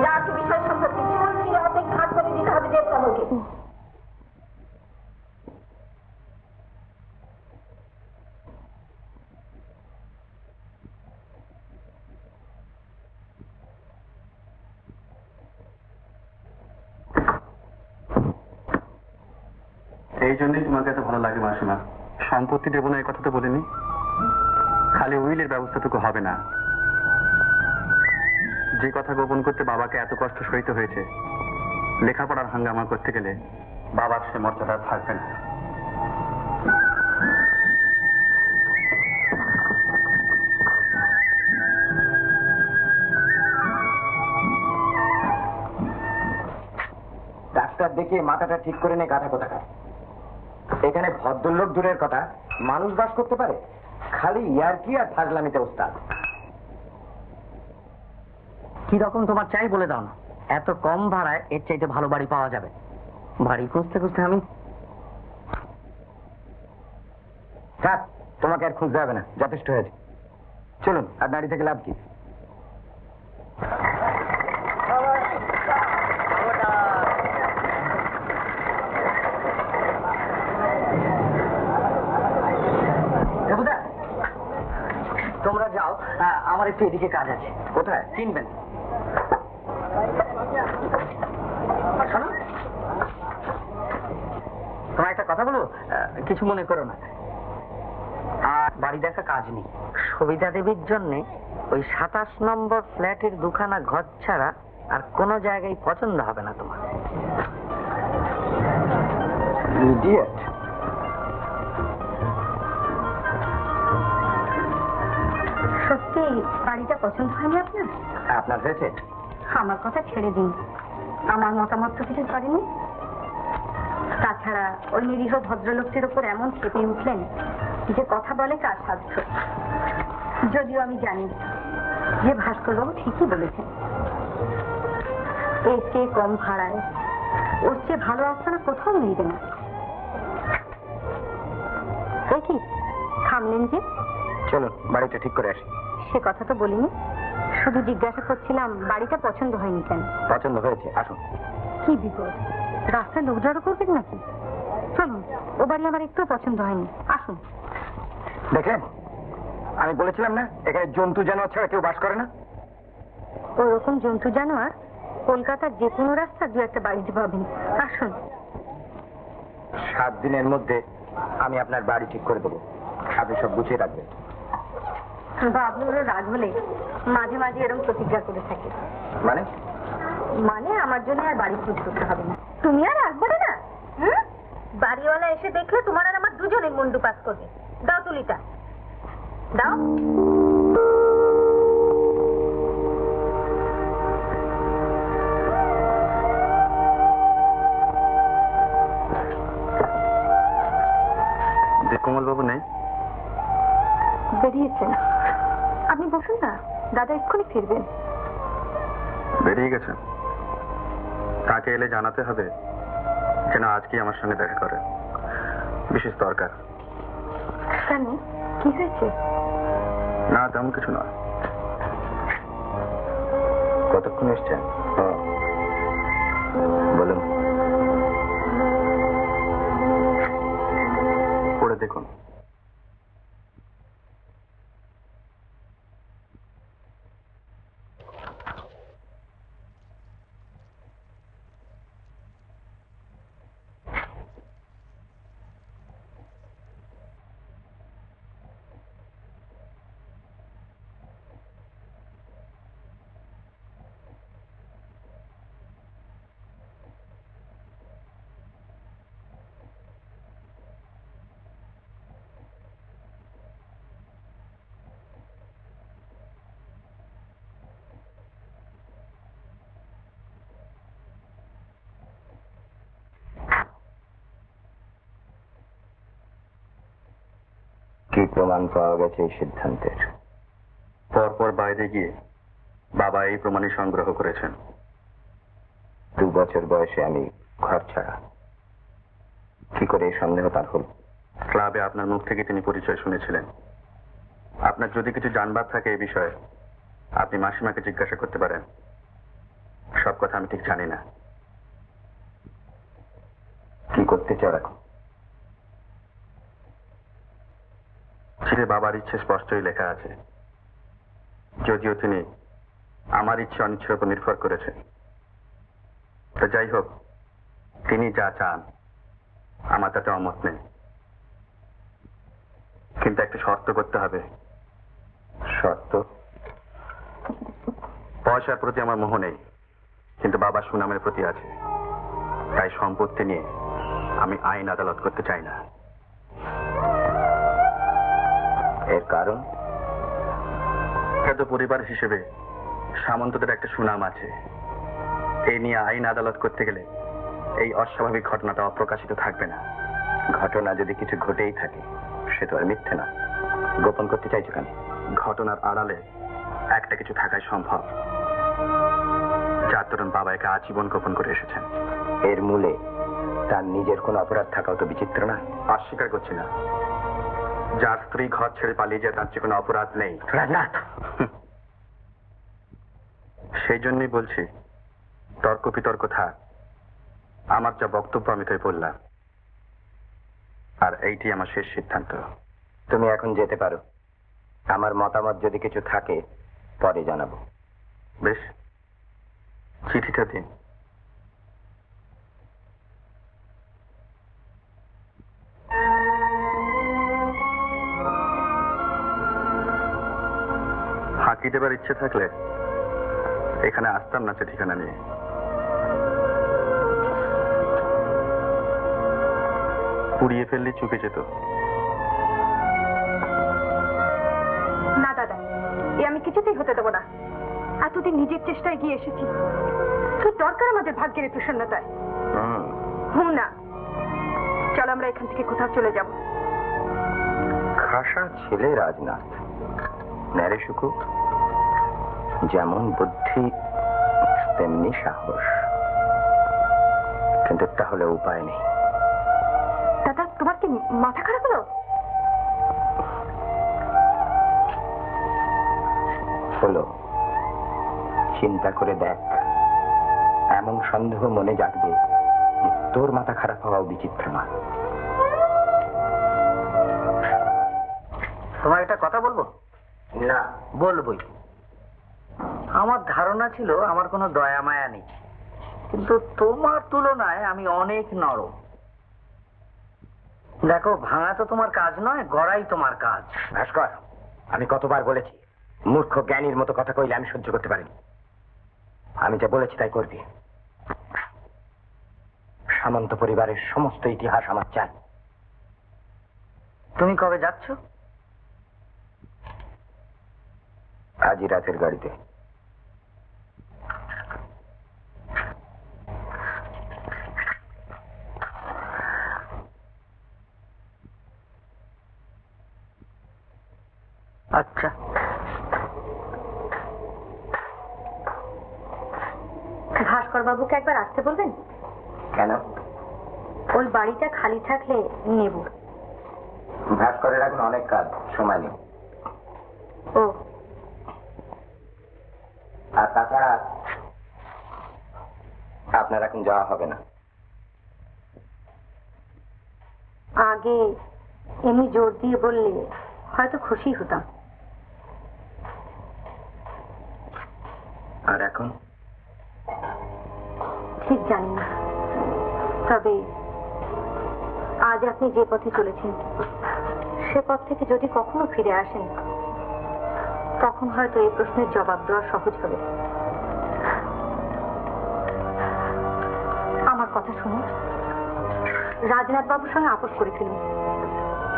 যা আছে বিষয় সম্পত্তি চুল চিরে অর্ধেক ভাগ করে দিতে হবে দেবকমলকে। এই জন্যই তোমাকে এত ভালো লাগে মাসিমা। সম্পত্তি দেবো না এই কথা তো বলিনি, খালি উইলের ব্যবস্থাটুকু হবে না। যে কথা গোপন করতে বাবাকে এত কষ্ট সইতে হয়েছে, লেখাপড়ার হাঙ্গামা করতে গেলে বাবার সে মর্যাদা থাকবে না। ডাক্তার দেখে মাথাটা ঠিক করে নে গাধা কোথাকার। এখানে ভদ্রলোক দূরের কথা, মানুষ বাস করতে পারে? খালি ইয়ার্কি আর ফাজলামিতে ওস্তাদ। কি রকম তোমার চাই বলে দাও না, এত কম ভাড়ায় এর চাইতে ভালো বাড়ি পাওয়া যাবে। বাড়ি খুঁজতে খুঁজতে আমি থাক, তোমাকে আর খুঁজতে হবে না, যথেষ্ট হয়েছে। চলুন, আর দাঁড়িয়ে থেকে লাভ কি? তোমরা যাও, আমার একটু এদিকে কাজ আছে। কোথায়? চিনবেন? শোনো, তোমার একটা কথা বলো, কিছু মনে করো না। আর বাড়ি দেখা কাজ নেই, সবিতা দেবীর জন্য ওই 27 নম্বর ফ্ল্যাটের দুখানা ঘর ছাড়া আর কোনো জায়গায় পছন্দ হবে না তোমার। ইডিয়েট। সত্যি বাড়িটা পছন্দ হয়নি আপনার? আপনার হয়েছে? আমার কথা ছেড়ে দিন, আমার মতামত তো কিছু করেনি। তাছাড়া ওই নিরীহ ভদ্রলোকটির উপর এমন চেপে উঠলেন যে কথা বলে কার সাধ্য। যদিও আমি জানি যে ভাস্করবাবু ঠিকই বলেছেন, এর চেয়ে কম ভাড়ায় ওর চেয়ে ভালো আস্তানা কোথাও মিলবে না। এই কি থামলেন যে? চলুন বাড়িটা ঠিক করে আসি। সে কথা তো বলিনি, শুধু জিজ্ঞাসা করছিলাম বাড়িটা পছন্দ হয়নি কেন। পছন্দ হয়েছে, আসুন। কি বিপদ, রাস্তায় লোক জড়ো করবেন নাকি? চলুন, ও বাড়ি আমার একটু পছন্দ হয়নি, আসুন। দেখলেন, আমি বলেছিলাম না এখানে জন্তু জানোয়ার ছাড়া কেউ বাস করে না। ওরকম জন্তু জানোয়ার কলকাতার যে কোনো রাস্তা দু একটা বাড়িতে পাবেন, আসুন। 7 দিনের মধ্যে আমি আপনার বাড়ি ঠিক করে দেবো, আপনি সব গুছিয়ে রাখবেন। বাবলুরও রাগ হলে মাঝে মাঝে এরকম প্রতিজ্ঞা করে থাকে। মানে? মানে আমার জন্য আর বাড়ি খোঁজ করতে হবে না। তুমি আর আসবে না? বাড়িওয়ালা এসে দেখলে তোমার আর আমার দুজনের মুন্ডু পাস করবে। দাও তুলিটা, দাও। কমল বাবু নেই? বেরিয়েছেন। আপনি বসুন না, দাদা এক্ষুনি ফিরবেন। বেরিয়ে গেছে? তাকে এলে জানাতে হবে যেন আজকে আমার সঙ্গে দেখা করে, বিশেষ দরকার। কেন, কি হয়েছে? না তেমন কিছু নয়। কতক্ষণ এসছেন? বলুন। পড়ে দেখুন। কি প্রমাণ পাওয়া গেছে এই সিদ্ধান্তের? পরপর বাইরে গিয়ে বাবা এই প্রমাণই সংগ্রহ করেছেন। 2 বছর বয়সে আমি ঘর ছাড়া। কি করে এই সন্দেহ তার হল? ক্লাবে আপনার মুখ থেকে তিনি পরিচয় শুনেছিলেন। আপনার যদি কিছু জানবার থাকে এই বিষয়ে আপনি মাসিমাকে জিজ্ঞাসা করতে পারেন। সব কথা আমি ঠিক জানি না। কি করতে চাও এখন? চিঠি বাবার ইচ্ছে স্পষ্টই লেখা আছে, যদিও তিনি আমার ইচ্ছে অনিচ্ছের উপর নির্ভর করেছেন। তো যাই হোক, তিনি যা চান আমার তাতে অমত নেই, কিন্তু একটা শর্ত করতে হবে। শর্ত? পয়সার প্রতি আমার মোহ নেই, কিন্তু বাবার সুনামের প্রতি আছে। তাই সম্পত্তি নিয়ে আমি আইন আদালত করতে চাই না। এর কারণ? তো পরিবার হিসেবে সামন্তদের একটা সুনাম আছে। এই নিয়ে আইন আদালত করতে গেলে এই অস্বাভাবিক ঘটনাটা অপ্রকাশিত থাকবে না। ঘটনা যদি কিছু ঘটেই থাকে সে তো আর মিথ্যে না। গোপন করতে চাইছো কেন? ঘটনার আড়ালে একটা কিছু থাকাই সম্ভব, যার দরুন বাবা একে আজীবন গোপন করে এসেছেন। এর মূলে তার নিজের কোনো অপরাধ থাকাও তো বিচিত্র না। অস্বীকার করছি না, যার স্ত্রী ঘর ছেড়ে পালিয়ে যায় তার যে কোনো অপরাধ নেই। রাজনাথ, সেই জন্যই বলছি তর্ক বিতর্ক থাক। আমার যা বক্তব্য আমি তাই বললাম, আর এইটি আমার শেষ সিদ্ধান্ত। তুমি এখন যেতে পারো। আমার মতামত যদি কিছু থাকে পরে জানাবো। বেশ, চিঠিটা দিন। ফাঁকি দেবার ইচ্ছে থাকলে এখানে আসতাম না সে ঠিকানা নিয়ে। পুড়িয়ে ফেললে চুকে যেত। না দাদা, এ আমি কিছুতেই হতে দেবো না। এতদিন নিজের চেষ্টায় গিয়ে এসেছি, কি দরকার আমাদের ভাগ্যের একটু শূন্যতায়? হুঁ না, চল আমরা এখান থেকে কোথাও চলে যাব। খাসা ছেলে রাজনাথ, ন্যারে শুকু, যেমন বুদ্ধি তেমনি সাহস, কিন্তু তাহলে উপায় নেই। দাদা, তোমার কি মাথা খারাপ হলো? হলো, চিন্তা করে দেখ, এমন সন্দেহ মনে জাগবে যে তোর মাথা খারাপ হওয়া বিচিত্র নয়। তোমার একটা কথা বলবো? না, বলবোই। আমার ধারণা ছিল আমার কোনো দয়া মায়া নেই, কিন্তু তোমার তুলনায় আমি অনেক নরম। দেখো, ভাঙা তো তোমার কাজ নয়, গড়াই তোমার কাজ। ভাস্কর, আমি কতবার বলেছি, মূর্খ জ্ঞানীর মতো কথা কইলে আমি সহ্য করতে পারি। আমি যা বলেছি তাই করবি। সামন্ত পরিবারের সমস্ত ইতিহাস আমার চাই। তুমি কবে যাচ্ছ? আজই রাতের গাড়িতে। আচ্ছা, ভাস্কর বাবুকে একবার আসতে বলবেন? কেন? ওই বাড়িটা খালি থাকলে নেব। ভাস্করের এখন অনেক কাজ, সময় নেই। ও, আর তাছাড়া আপনার এখন যাওয়া হবে না। আগে এমনি জোর দিয়ে বললে হয়তো খুশি হতাম। আর এখন ঠিক জানি না, তবে আজ আপনি যে পথে চলেছেন সে পথ থেকে যদি কখনো ফিরে আসেন, তখন হয়তো এই প্রশ্নের জবাব দেওয়া সহজ হবে। আমার কথা শুনুন, রাজনাথ বাবুর সঙ্গে আপোষ করে ফেলুন।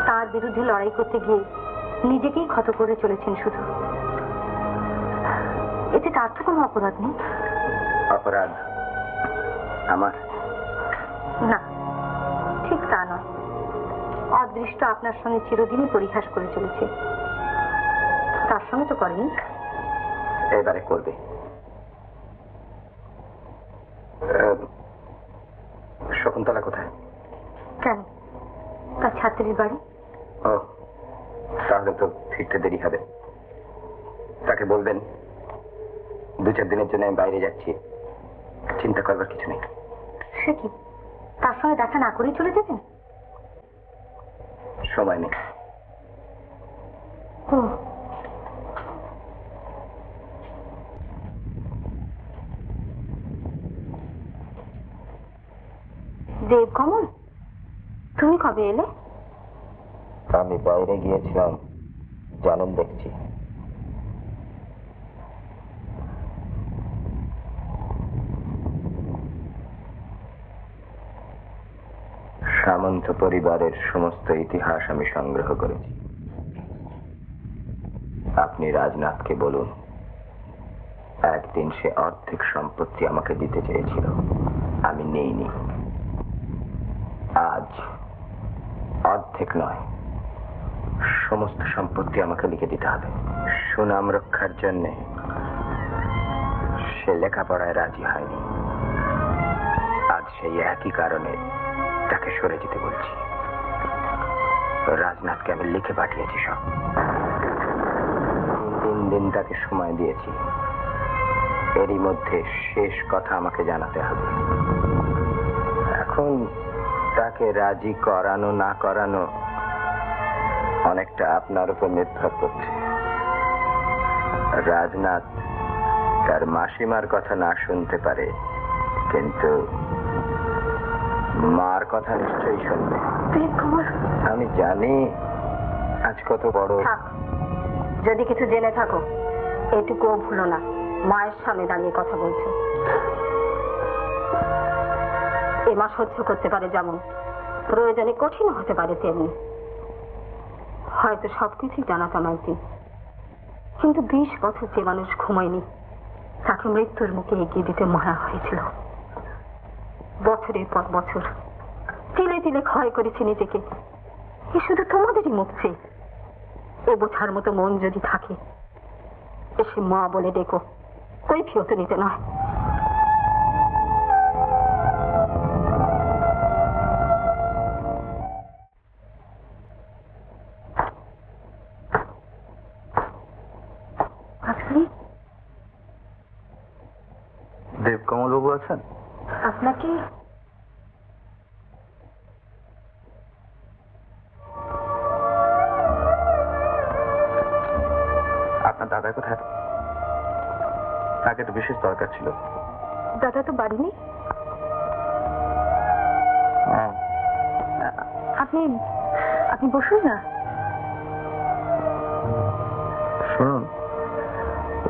তার বিরুদ্ধে লড়াই করতে গিয়ে নিজেকেই ক্ষত করে চলেছেন শুধু। এতে তার তো কোনো অপরাধ নেই। অপরাধ আমার? না, ঠিক তা নয়। অদৃষ্ট আপনার সঙ্গে চিরদিনই পরিহাস করে চলেছে, তার সঙ্গে তো করেনি। এবারে করবে। শকুন্তলা কোথায়? কেন, তার ছাত্রীর বাড়ি। ও, তাহলে তো ফিরতে দেরি হবে। তাকে বলবেন 2-4 দিনের জন্য আমি বাইরে যাচ্ছি, চিন্তা করবার কিছু নেই। সে কি, তার সঙ্গে দেখা না করেই চলে যাবেন? সময় নেই। ও, দেবকমল, তুমি কবে এলে? আমি বাইরে গিয়েছিলাম, জানেন দেখছি। সামন্ত পরিবারের সমস্ত ইতিহাস আমি সংগ্রহ করেছি। আপনি রাজনাথকে বলুন, একদিন সে অর্ধেক সম্পত্তি আমাকে দিতে চেয়েছিল, আমি নেইনি। আজ অর্ধেক নয়, সমস্ত সম্পত্তি আমাকে লিখে দিতে হবে। সুনাম রক্ষার জন্য সে লেখাপড়ায় রাজি হয়নি। আজ সেই একই কারণে তাকে সরে যেতে বলছি। রাজনাথকে আমি লিখে পাঠিয়েছি সব। 3 দিন তাকে সময় দিয়েছি। এরই মধ্যে শেষ কথা আমাকে জানাতে হবে। এখন তাকে রাজি করানো না করানো অনেকটা আপনার উপর নির্ভর করছে। রাজনাথ তার মাসিমার কথা না শুনতে পারে, কিন্তু মার কথা নিশ্চয়ই শুনবে। আমি জানি আজ কত বড়। যদি কিছু জেনে থাকো এটুকুও ভুলো না, মায়ের সামনে দাঁড়িয়ে কথা বলছে। এ মা সহ্য করতে পারে যেমন, প্রয়োজনে কঠিন হতে পারে তেমনি। হয়তো সবকিছুই জানাতাম একদিন, কিন্তু 20 বছর যে মানুষ ঘুমায়নি তাকে মৃত্যুর মুখে এগিয়ে দিতে মায়া হয়েছিল। বছরের পর বছর তিলে তিলে ক্ষয় করেছি নিজেকে। এ শুধু তোমাদেরই মুখ চেয়ে। এ বোঝার মতো মন যদি থাকে এসে মা বলে ডেকো, কৈফিয়ত নিতে নয়। আপনি দেবকমল বাবু আছেন? আপনাকে আপনার দাদা কোথায়? তাকে তো বিশেষ দরকার ছিল। দাদা তো বাড়ি নেই। আপনি আপনি বসুন না। শুনুন,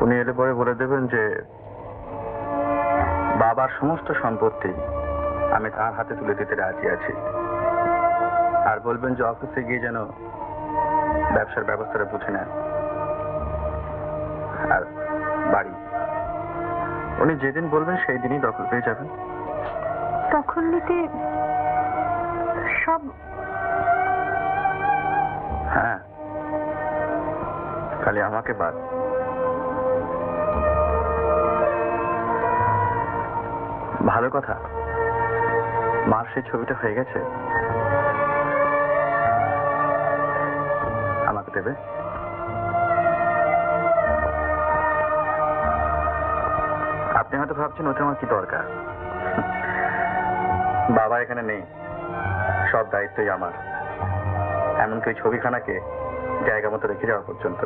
উনি এলে পরে বলে দেবেন যে বাবার সমস্ত সম্পত্তি আমি তার হাতে তুলে দিতে রাজি আছি। আর বলবেন যে অফিসে গিয়ে যেন ব্যবসার ব্যবস্থাটা বুঝে নেন। আর বাড়ি উনি যেদিন বলবেন সেই দিনই দখল পেয়ে যাবেন। দখল নিতে সব? হ্যাঁ, খালি আমাকে বাদ। ভালো কথা, মার সেই ছবিটা হয়ে গেছে, আমাকে দেবে? আপনি হয়তো ভাবছেন ওটা আমার কি দরকার। বাবা এখানে নেই, সব দায়িত্বই আমার, এমনকি ওই ছবিখানাকে জায়গা মতো রেখে যাওয়া পর্যন্ত।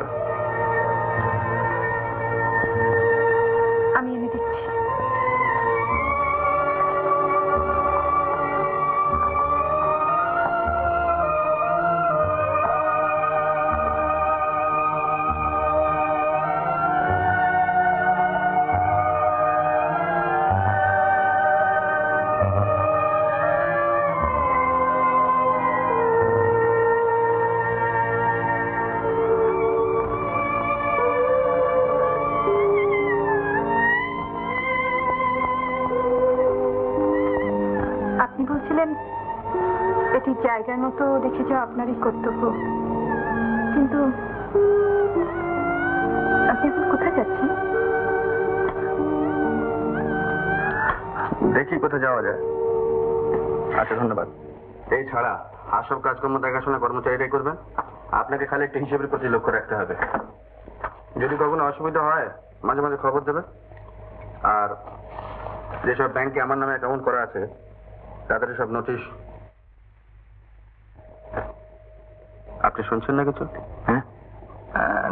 আমি এনে দিচ্ছি। আপনি বলছিলেন এটি জায়গার মতো রেখে যাওয়া আপনারই কর্তব্য, কিন্তু আপনি এখন কোথায় যাচ্ছেন? দেখি কোথায় যাওয়া যায়। আচ্ছা, ধন্যবাদ। এই ছাড়া আর সব কাজকর্ম দেখাশোনা কর্মচারীরাই করবেন। আপনাকে খালি একটু হিসেবের প্রতি লক্ষ্য রাখতে হবে। যদি কখনো অসুবিধা হয় মাঝে মাঝে খবর দেবে। আর যেসব ব্যাংকে আমার নামে অ্যাকাউন্ট করা আছে তাদের সব নোটিশ। আপনি শুনছেন না কিছু? হ্যাঁ,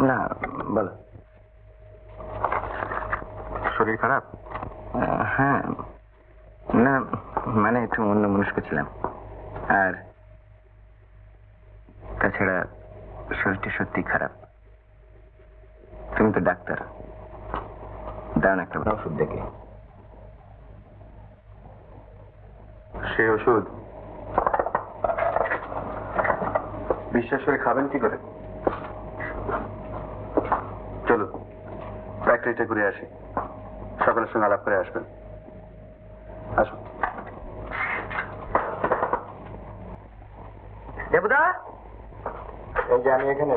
না বলো। শরীর খারাপ? হ্যাঁ, না মানে একটু অন্য মনস্ক ছিলাম। আর তাছাড়া শরীরটা সত্যি খারাপ। তুমি তো ডাক্তার, দাঁড়ান একটা ওষুধ দেখে। সেই ওষুধ বিশ্বাস করে খাবেন কি করে? চলুন ফ্যাক্টরিতে ঘুরে আসি, সকলের সঙ্গে আলাপ করে আসবেন। আসুন। দেবদা, এই যে আমি এখানে।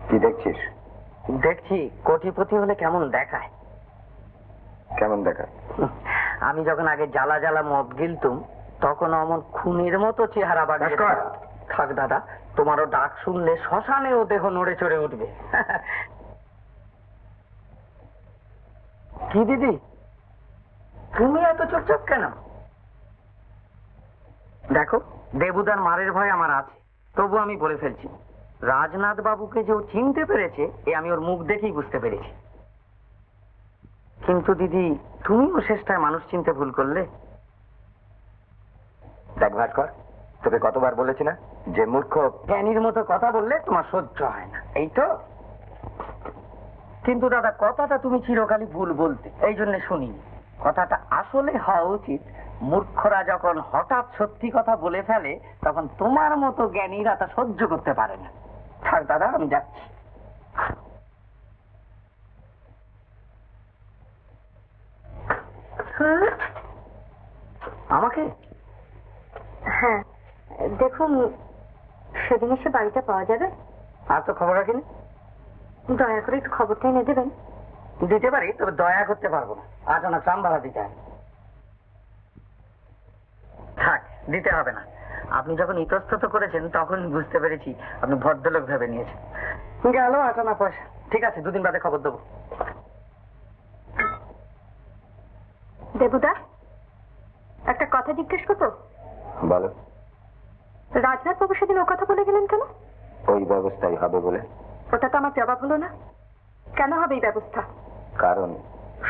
কি দেখছিস? দেখছি কোটিপতি হলে কেমন দেখায়। কেমন দেখায়? আমি যখন আগে জ্বালা জ্বালা মদ গিলতুম তখন অমন খুনের মতো চেহারা বাড়িয়ে। থাক দাদা, তোমারও ডাক শুনলে শ্মশানেও দেহ নড়ে চড়ে উঠবে। কি দিদি, তুমি এত চুপচাপ কেন? দেখো, দেবুদার মারের ভয় আমার আছে, তবু আমি বলে ফেলছি, রাজনাথ বাবুকে যে ও চিনতে পেরেছে এ আমি ওর মুখ দেখেই বুঝতে পেরেছি। কিন্তু দিদি, তুমিও শেষটায় মানুষ চিনতে ভুল করলে। দেখ ভাস্কর, তোকে কতবার বলেছি না যে মূর্খ জ্ঞানীর মতো কথা বললে তোমার সহ্য হয় না, এই তো। কিন্তু দাদা, কথাটা তুমি চিরকালই ভুল বলতে, এই জন্য শুনিনি। কথাটা আসলে হওয়া উচিত, মূর্খরা যখন হঠাৎ সত্যি কথা বলে ফেলে তখন তোমার মতো জ্ঞানীরা তা সহ্য করতে পারে না। থাক দাদা, আমি যাচ্ছি। আমাকে? হ্যাঁ, দেখুন, সেদিন এসে বাড়িটা পাওয়া যাবে? আর তো খবর রাখিনি। দয়া করে একটু খবরটা এনে দেবেন। দিতে পারি, তবে দয়া করতে পারবো না। 8 আনা ট্রাম ভাড়া দিতে হবে। থাক, দিতে হবে না। আপনি যখন ইতস্তত করেছেন তখন বুঝতে পেরেছি আপনি ভদ্রলোক ভেবে নিয়েছেন। গেল 8 আনা পয়সা। ঠিক আছে, 2 দিন বাদে খবর দেবো। দেবুদা, একটা কথা জিজ্ঞেস করবো? বলো। রাজনাথ বাবু সেদিন ও কথা বলে গেলেন কেন? ওই ব্যবস্থাই হবে বলে। ওটা তো আমার জবাব হলো না। কেন হবে এই ব্যবস্থা? কারণ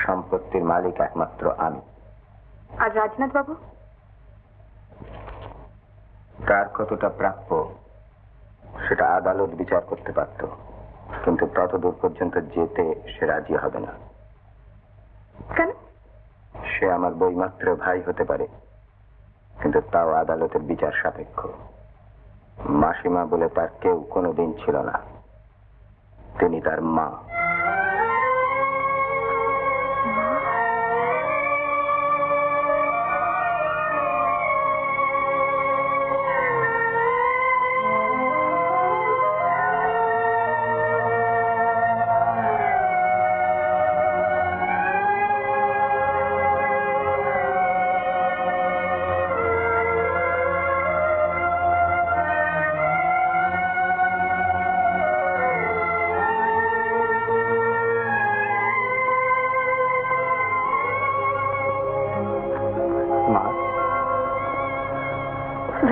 সম্পত্তির মালিক একমাত্র আমি। আর রাজনাথ বাবু? তার কতটা প্রাপ্য সেটা আদালত বিচার করতে পারত, কিন্তু ততদূর পর্যন্ত যেতে সে রাজি হবে না। কেন? সে আমার বইমাত্র ভাই হতে পারে, কিন্তু তাও আদালতের বিচার সাপেক্ষ। মাসিমা বলে তার কেউ কোনোদিন ছিল না, তিনি তার মা।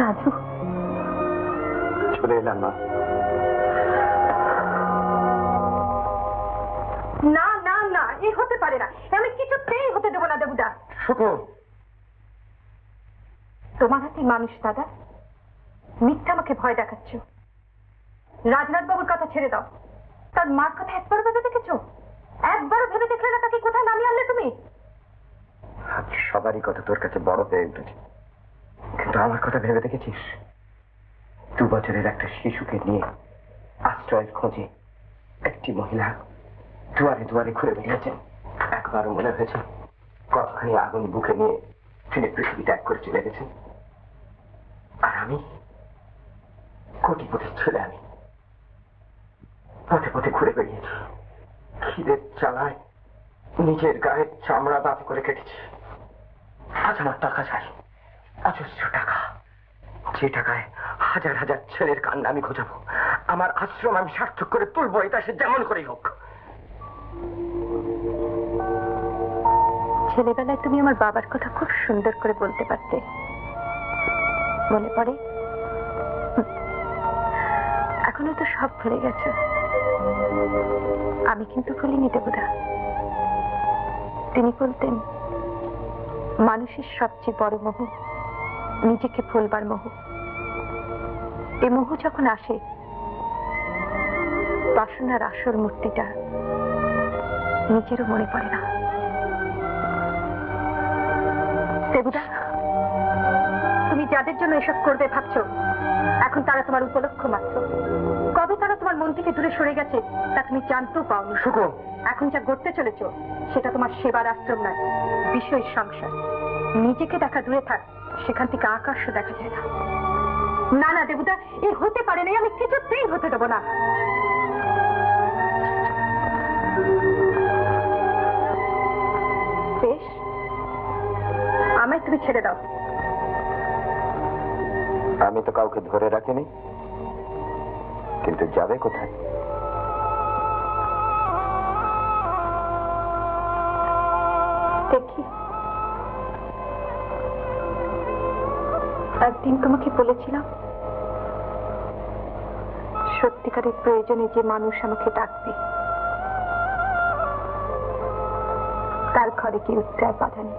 রাজু, চলে এলাম মা। না না না, এই হতে পারে না। আমি কিছুতেই হতে দেবো না দেবুদা। শুকো, তোমার হাতে মানুষ দাদা, মিথ্যা আমাকে ভয় দেখাচ্ছ। রাজনাথ বাবুর কথা ছেড়ে দাও, তার মার কথা একবারও ভেবে দেখেছো? একবারও ভেবে দেখলে না তাকে কোথায় নামিয়ে আনলে তুমি? আজ সবারই কথা তোর কাছে বড় হয়ে উঠেছে, কিন্তু আমার কথা ভেবে দেখেছিস? 2 বছরের একটা শিশুকে নিয়ে আশ্রয়ের খোঁজে একটি মহিলা দুয়ারে দুয়ারে ঘুরে বেরিয়েছেন। একবারও মনে হয়েছে কতখানি আগুন বুকে নিয়ে তিনি পৃথিবী ত্যাগ করে চলে গেছেন? আর আমি কোটিপতির ছেলে, আমি পথে পথে ঘুরে বেরিয়েছি, খিদের চালায় নিজের গায়ের চামড়া দাঁত করে কেটেছি। আজ আমার টাকা চাই, অজস্র টাকা, যে টাকায় হাজার হাজার ছেলের কান্না আমি খোঁজাবো। আমার আশ্রম আমি সার্থক করে তুলবো, এটা সে যেমন করেই হোক। ছেলেবেলায় তুমি আমার বাবার কথা খুব সুন্দর করে বলতে পারতে, মনে পড়ে? এখনো তো সব ভুলে গেছো। আমি কিন্তু ভুলিনি দেবুদা। তিনি বলতেন, মানুষের সবচেয়ে বড় মোহ নিজেকে ভুলবার মোহ। এই মোহ যখন আসে, বাসনার আসল মূর্তিটা নিজেরও মনে পড়ে না। দেবুদা, তুমি যাদের জন্য এসব করবে ভাবছো, এখন তারা তোমার উপলক্ষ মাত্র। কবে তারা তোমার মন থেকে দূরে সরে গেছে তা তুমি জানতেও পাওনি। শুকো, এখন যা করতে চলেছ সেটা তোমার সেবার আশ্রম নয়, বিষয় সংসার। নিজেকে দেখা দূরে থাক, সেখান থেকে আকাশও দেখা যায় না। না না দেবুদা, এ হতে পারে না, আমি কিছুতেই হতে দেবো না। বেশ, আমায় তুমি ছেড়ে দাও। আমি তো কাউকে ধরে রাখিনি, কিন্তু যাবে কোথায়? দেখি, একদিন তোমাকে বলেছিলাম সত্যিকারের প্রয়োজনে যে মানুষ আমাকে ডাকবে তার ঘরে কি উত্তর বাঁধানি।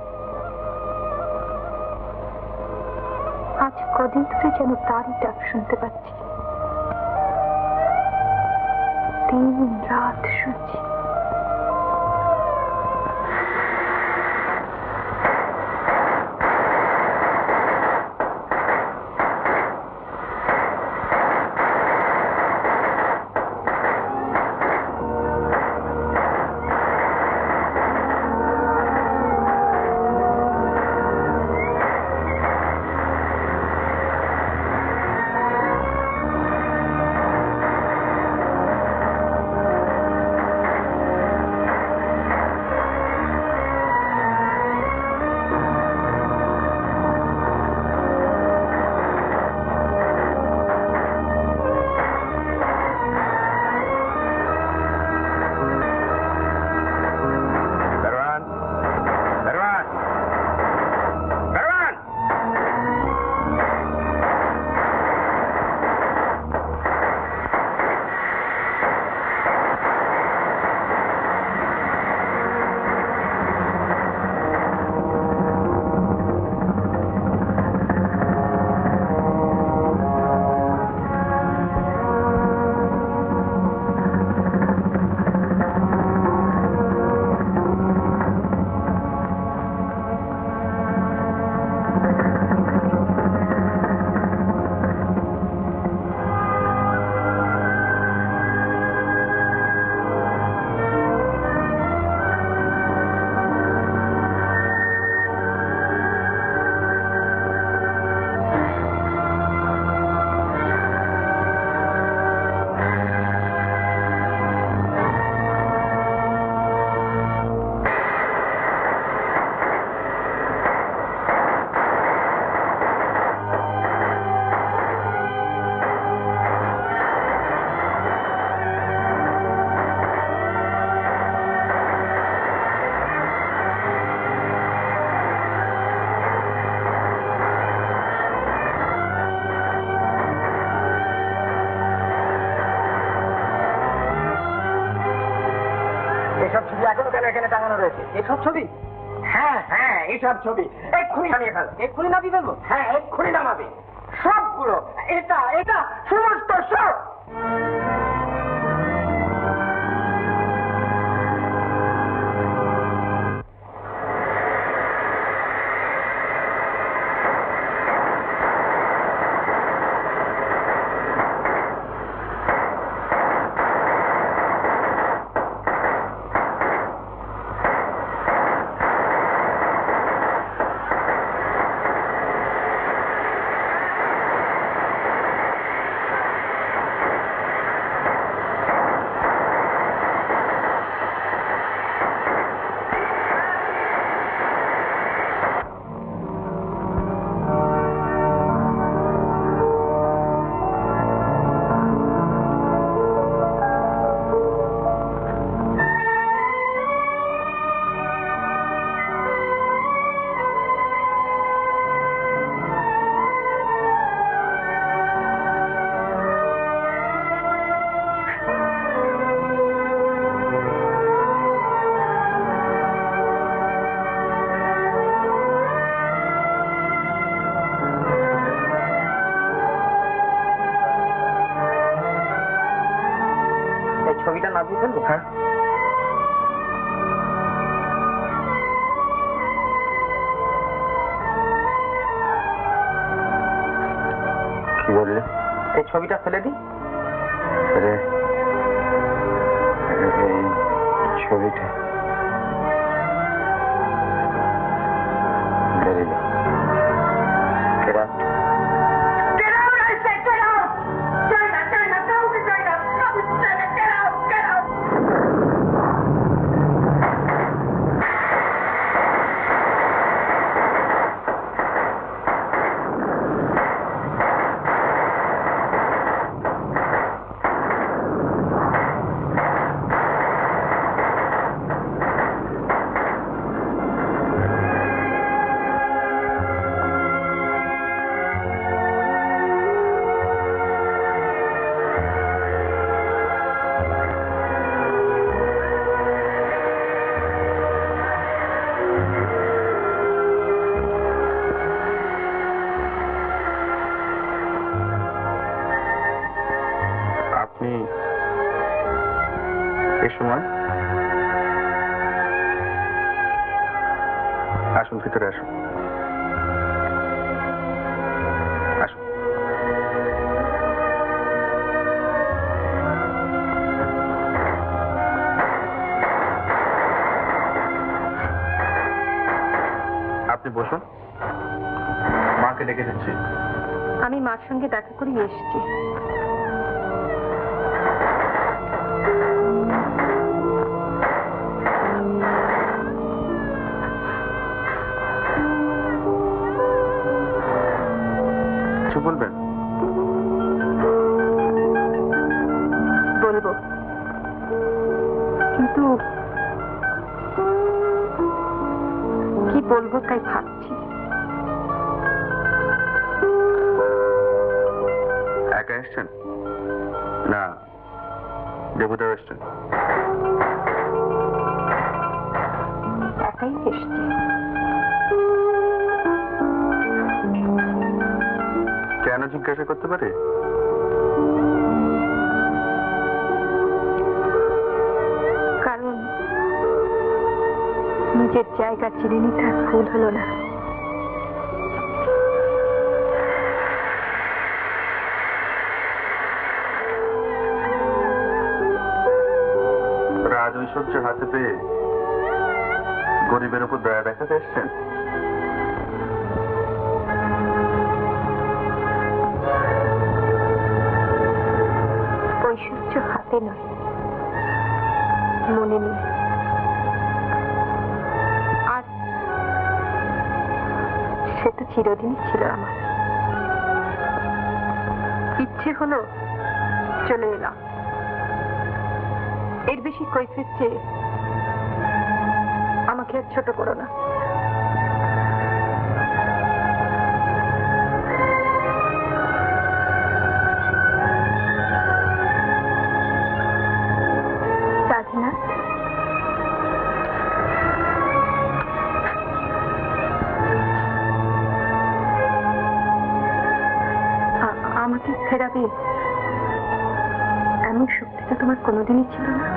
আজ কদিন ধরে যেন তারই ডাক শুনতে পাচ্ছি, দিন রাত শুনছি। এসব ছবি এখনো কেন এখানে টাঙানো রয়েছে? এসব ছবি? হ্যাঁ হ্যাঁ, এইসব ছবি এক্ষুনি নামিয়ে ফেল। এক্ষুনি নামিয়ে ফেলবো? হ্যাঁ, এক্ষুনি নামাবে সবগুলো। এটা এটা সমস্ত সব। ছবিটা নামিয়ে ফেলবো? হ্যাঁ। কি বললে? এই ছবিটা ফেলে দিই। এই ছবিটা বেরিয়ে যাও। আসুন, ভিতরে আসুন। আসুন। আপনি বসুন, মাকে ডেকে দিচ্ছি। আমি মার সঙ্গে দেখা করেই এসেছি। কিছু বলবেন? বলবো, কিন্তু কি বলবো তাই ভাবছি। একা এসছেন না দেবতা এসছেন? একাই এসছি। কেন জিজ্ঞাসা করতে পারে? কারণ নিজের জায়গা চিনে নিতে আর ভুল হলো না। রাজ ঐশ্বর্য হাতে পেয়ে গরিবের উপর দয়া দেখাতে এসছেন? ঐশ্বর্য হাতে নয়, মনে নেই। আর সে তো চিরদিনই ছিল আমার। ইচ্ছে হলো চলে এলাম। এর বেশি কৈফিয়ত চেয়ে আমাকে আর ছোট করো না। রাজনাথ, আমাকে ফেরাবে এমন শক্তি তো তোমার কোনোদিনই ছিল না।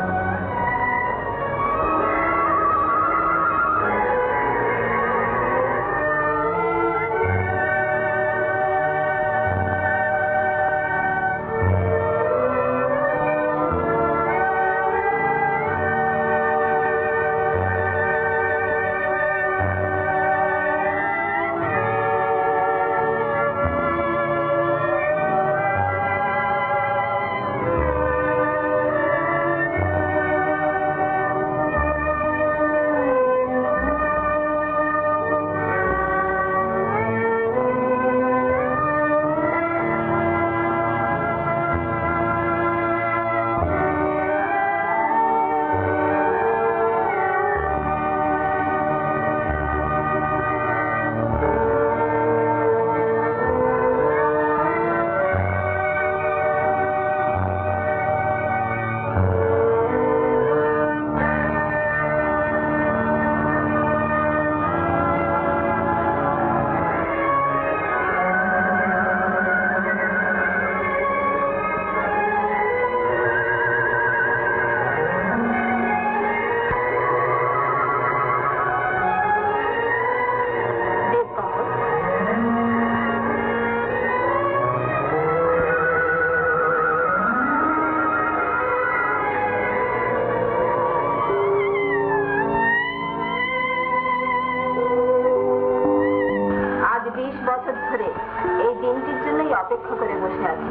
অপেক্ষা করে বসে আছি।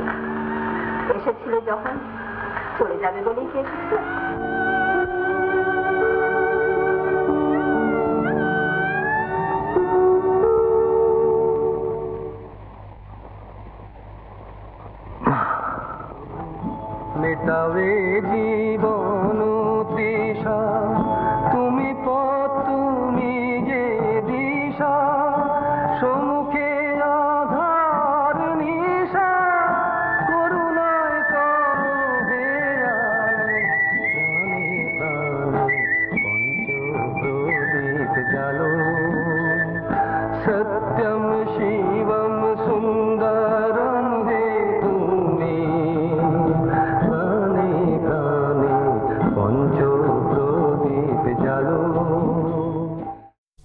এসেছিলে যখন চলে যাবে বলেই কি এসেছিল? মেটাবে জীবন তৃষা, তুমি পথ তুমি যে দিশা, সম্মুখে আধার নিশা, করুণায় করো হে আলোয়,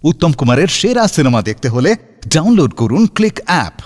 উত্তম কুমারের সেরা সিনেমা দেখতে হলে ডাউনলোড করুন ক্লিক অ্যাপ।